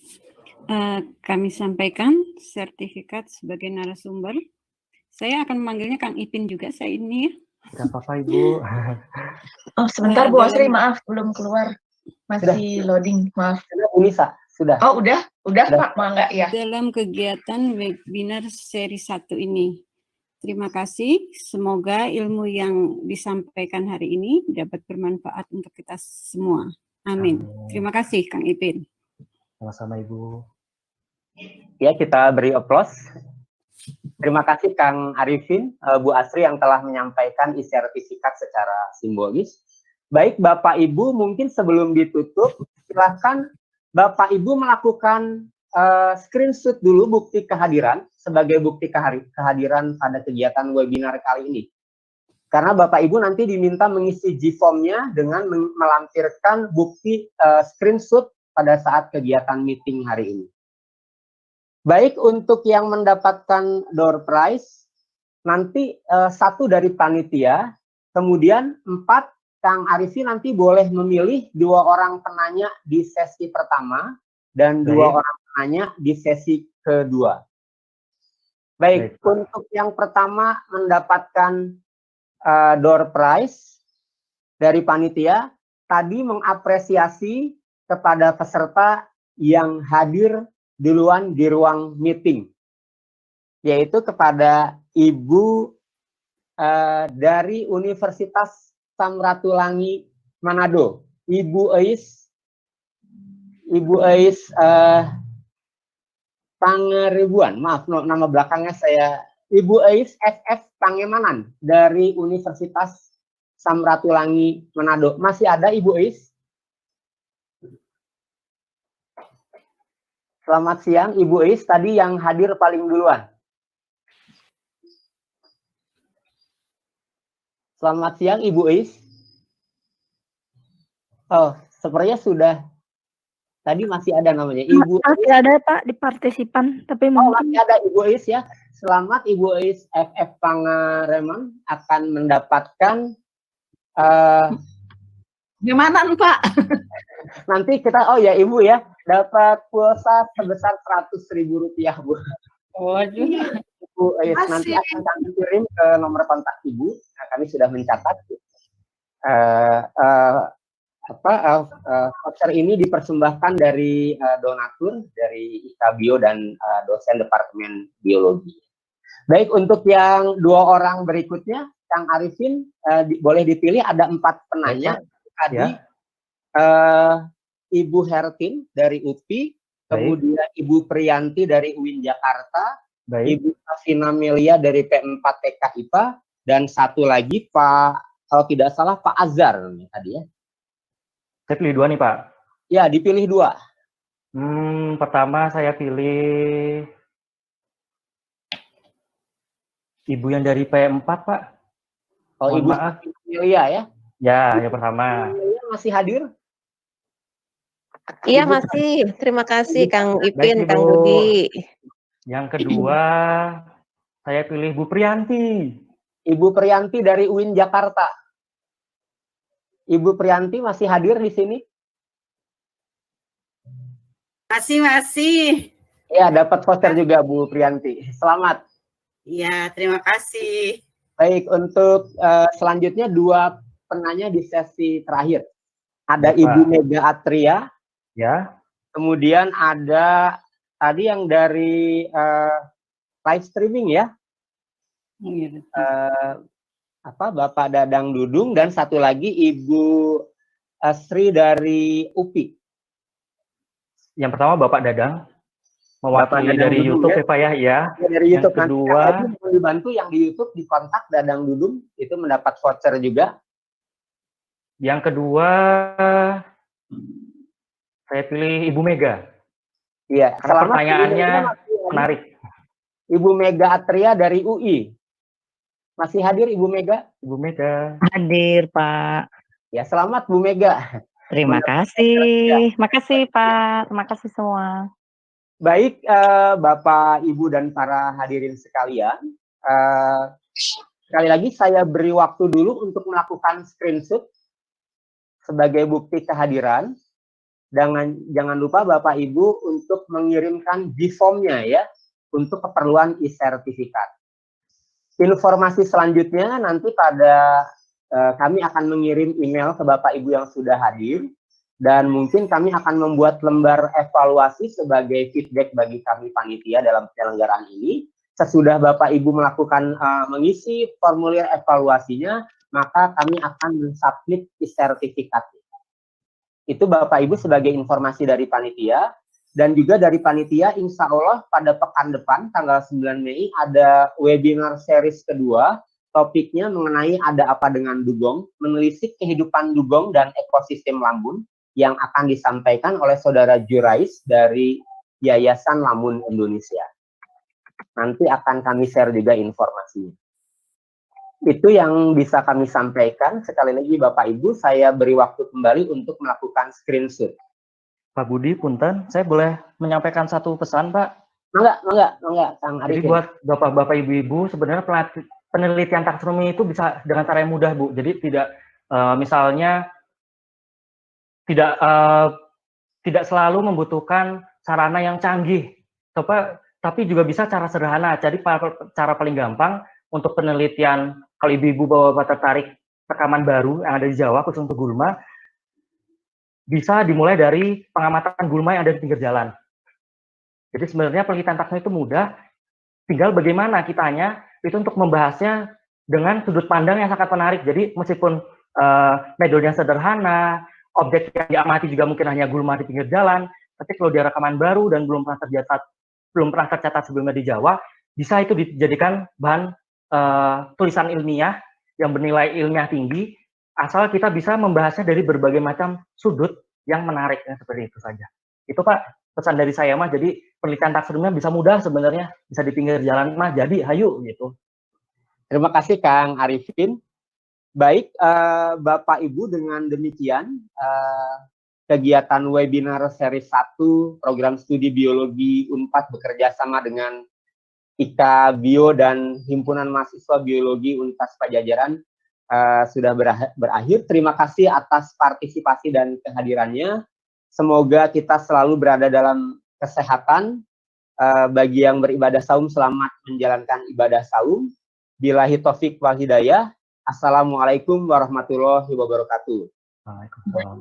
Speaker 5: kami sampaikan sertifikat sebagai narasumber. Saya akan memanggilnya Kang Ipin juga saya ini ya.
Speaker 2: Tidak apa-apa Ibu.
Speaker 4: Oh sebentar Bu Asri, maaf belum keluar, masih loading, maaf.
Speaker 1: Unisa sudah.
Speaker 4: Oh udah Pak, mangga ya.
Speaker 5: Dalam kegiatan webinar seri 1 ini, terima kasih. Semoga ilmu yang disampaikan hari ini dapat bermanfaat untuk kita semua. Amin. Terima kasih Kang Ipin.
Speaker 2: Sama-sama Ibu.
Speaker 1: Ya, kita beri aplaus. Terima kasih Kang Arifin, Bu Asri yang telah menyampaikan e-sertifikat secara simbolis. Baik Bapak Ibu, mungkin sebelum ditutup, silakan Bapak Ibu melakukan screenshot dulu bukti kehadiran sebagai bukti kehadiran pada kegiatan webinar kali ini. Karena Bapak Ibu nanti diminta mengisi G-form-nya dengan melampirkan bukti screenshot pada saat kegiatan meeting hari ini. Baik, untuk yang mendapatkan door prize, nanti 1 dari panitia, kemudian 4, Kang Arifin nanti boleh memilih 2 orang penanya di sesi pertama, dan 2 orang penanya di sesi kedua. Baik, untuk yang pertama mendapatkan door prize dari panitia, tadi mengapresiasi kepada peserta yang hadir duluan di ruang meeting, yaitu kepada Ibu dari Universitas Samratulangi Manado, Ibu Eis Pangeribuan, maaf nama belakangnya saya, Ibu Eis FF Pangemanan dari Universitas Samratulangi Manado. Masih ada Ibu Eis? Selamat siang, Ibu Eis, tadi yang hadir paling duluan. Selamat siang, Ibu Eis. Oh, sepertinya sudah. Tadi masih ada namanya, Ibu Eis.
Speaker 3: Masih ada, Pak, di partisipan, tapi mungkin...
Speaker 1: masih ada Ibu Eis ya. Selamat, Ibu Eis FF Pangareman akan mendapatkan...
Speaker 6: Gimana, Pak?
Speaker 1: Nanti kita, oh ya Ibu ya, dapat pulsa sebesar Rp100.000, Bu.
Speaker 6: Waduh.
Speaker 1: Ibu, nanti akan kami kirim ke nomor kontak Ibu. Nah, kami sudah mencatat. Voucher ini dipersembahkan dari donatur dari IKBio dan dosen Departemen Biologi. Baik, untuk yang 2 orang berikutnya, Kang Arifin boleh dipilih, ada 4 penanya. Tadi Ibu Hertin dari UPI, kemudian Ibu Priyanti dari UIN Jakarta, Ibu Afina Melia dari P4 TK IPA, dan satu lagi Pak, kalau tidak salah Pak Azhar tadi ya.
Speaker 2: Saya pilih 2 nih Pak.
Speaker 1: Ya, dipilih 2.
Speaker 2: Pertama saya pilih Ibu yang dari P4 Pak.
Speaker 1: Oh, Ibu Afina Melia ya?
Speaker 2: Ya, yang pertama.
Speaker 1: Masih hadir?
Speaker 7: Iya, masih. Terima kasih Kang Ipin, Kang Budi.
Speaker 2: Yang kedua, saya pilih Bu Priyanti.
Speaker 1: Ibu Priyanti dari UIN Jakarta. Ibu Priyanti masih hadir di sini?
Speaker 6: Masih.
Speaker 1: Ya, dapat voucher juga Bu Priyanti. Selamat.
Speaker 6: Iya, terima kasih.
Speaker 1: Baik, untuk selanjutnya 2 penanya di sesi terakhir. Ada Ibu Mega Atria.
Speaker 2: Ya.
Speaker 1: Kemudian ada tadi yang dari live streaming ya. Bapak Dadang Dudung, dan satu lagi Ibu Sri dari UPI.
Speaker 2: Yang pertama Bapak Dadang, mewakili dari YouTube ya Pak ya. Ya.
Speaker 1: Dari YouTube.
Speaker 2: Yang kedua,
Speaker 1: nanti dibantu yang di YouTube dikontak Dadang Dudung, itu mendapat voucher juga.
Speaker 2: Yang kedua, saya pilih Ibu Mega.
Speaker 1: Iya,
Speaker 2: karena pertanyaannya menarik.
Speaker 1: Ibu Mega Atria dari UI. Masih hadir Ibu Mega?
Speaker 2: Ibu Mega.
Speaker 7: Hadir, Pak.
Speaker 1: Ya, selamat Bu Mega.
Speaker 7: Terima kasih. Makasih, Pak. Terima kasih semua.
Speaker 1: Baik, Bapak, Ibu, dan para hadirin sekalian. Sekali lagi saya beri waktu dulu untuk melakukan screenshot sebagai bukti kehadiran. Jangan lupa Bapak Ibu untuk mengirimkan G-form-nya ya, untuk keperluan e-sertifikat. Informasi selanjutnya nanti pada kami akan mengirim email ke Bapak Ibu yang sudah hadir, dan mungkin kami akan membuat lembar evaluasi sebagai feedback bagi kami panitia dalam penyelenggaraan ini. Sesudah Bapak Ibu melakukan mengisi formulir evaluasinya, maka kami akan mensubmit e-sertifikat. Itu Bapak Ibu sebagai informasi dari panitia. Dan juga dari panitia, insya Allah pada pekan depan, tanggal 9 Mei, ada webinar series kedua, topiknya mengenai ada apa dengan dugong, menelisik kehidupan dugong dan ekosistem Lamun, yang akan disampaikan oleh Saudara Jurais dari Yayasan Lamun Indonesia. Nanti akan kami share juga informasinya. Itu yang bisa kami sampaikan. Sekali lagi Bapak Ibu, saya beri waktu kembali untuk melakukan screenshot.
Speaker 2: Pak Budi, punten, saya boleh menyampaikan satu pesan, Pak?
Speaker 1: Enggak, Kang Arifin.
Speaker 2: Jadi buat Bapak-Bapak, Ibu-Ibu, sebenarnya penelitian taksonomi itu bisa dengan cara yang mudah, Bu. Jadi tidak, misalnya, tidak selalu membutuhkan sarana yang canggih, tapi juga bisa cara sederhana. Jadi cara paling gampang untuk penelitian, kalau Ibu-Ibu Bapak tertarik rekaman baru yang ada di Jawa, khusus untuk gulma, bisa dimulai dari pengamatan gulma yang ada di pinggir jalan. Jadi sebenarnya penelitian taksonomi itu mudah, tinggal bagaimana kitanya itu untuk membahasnya dengan sudut pandang yang sangat menarik. Jadi meskipun metodenya sederhana, objek yang diamati juga mungkin hanya gulma di pinggir jalan, tapi kalau dia rekaman baru dan belum pernah tercatat sebelumnya di Jawa, bisa itu dijadikan bahan tulisan ilmiah yang bernilai ilmiah tinggi, asal kita bisa membahasnya dari berbagai macam sudut yang menarik, seperti itu saja. Itu Pak, pesan dari saya mah, jadi penelitian taksonomi bisa mudah sebenarnya, bisa di pinggir jalan mah, jadi hayu gitu.
Speaker 1: Terima kasih Kang Arifin. Baik, Bapak Ibu, dengan demikian kegiatan webinar seri 1 program studi biologi UNPAD bekerja sama dengan IKA Bio dan Himpunan Mahasiswa Biologi Universitas Padjadjaran sudah berakhir. Terima kasih atas partisipasi dan kehadirannya. Semoga kita selalu berada dalam kesehatan. Bagi yang beribadah saum, selamat menjalankan ibadah saum. Billahi taufik wal hidayah. Assalamualaikum warahmatullahi wabarakatuh.
Speaker 2: Waalaikumsalam.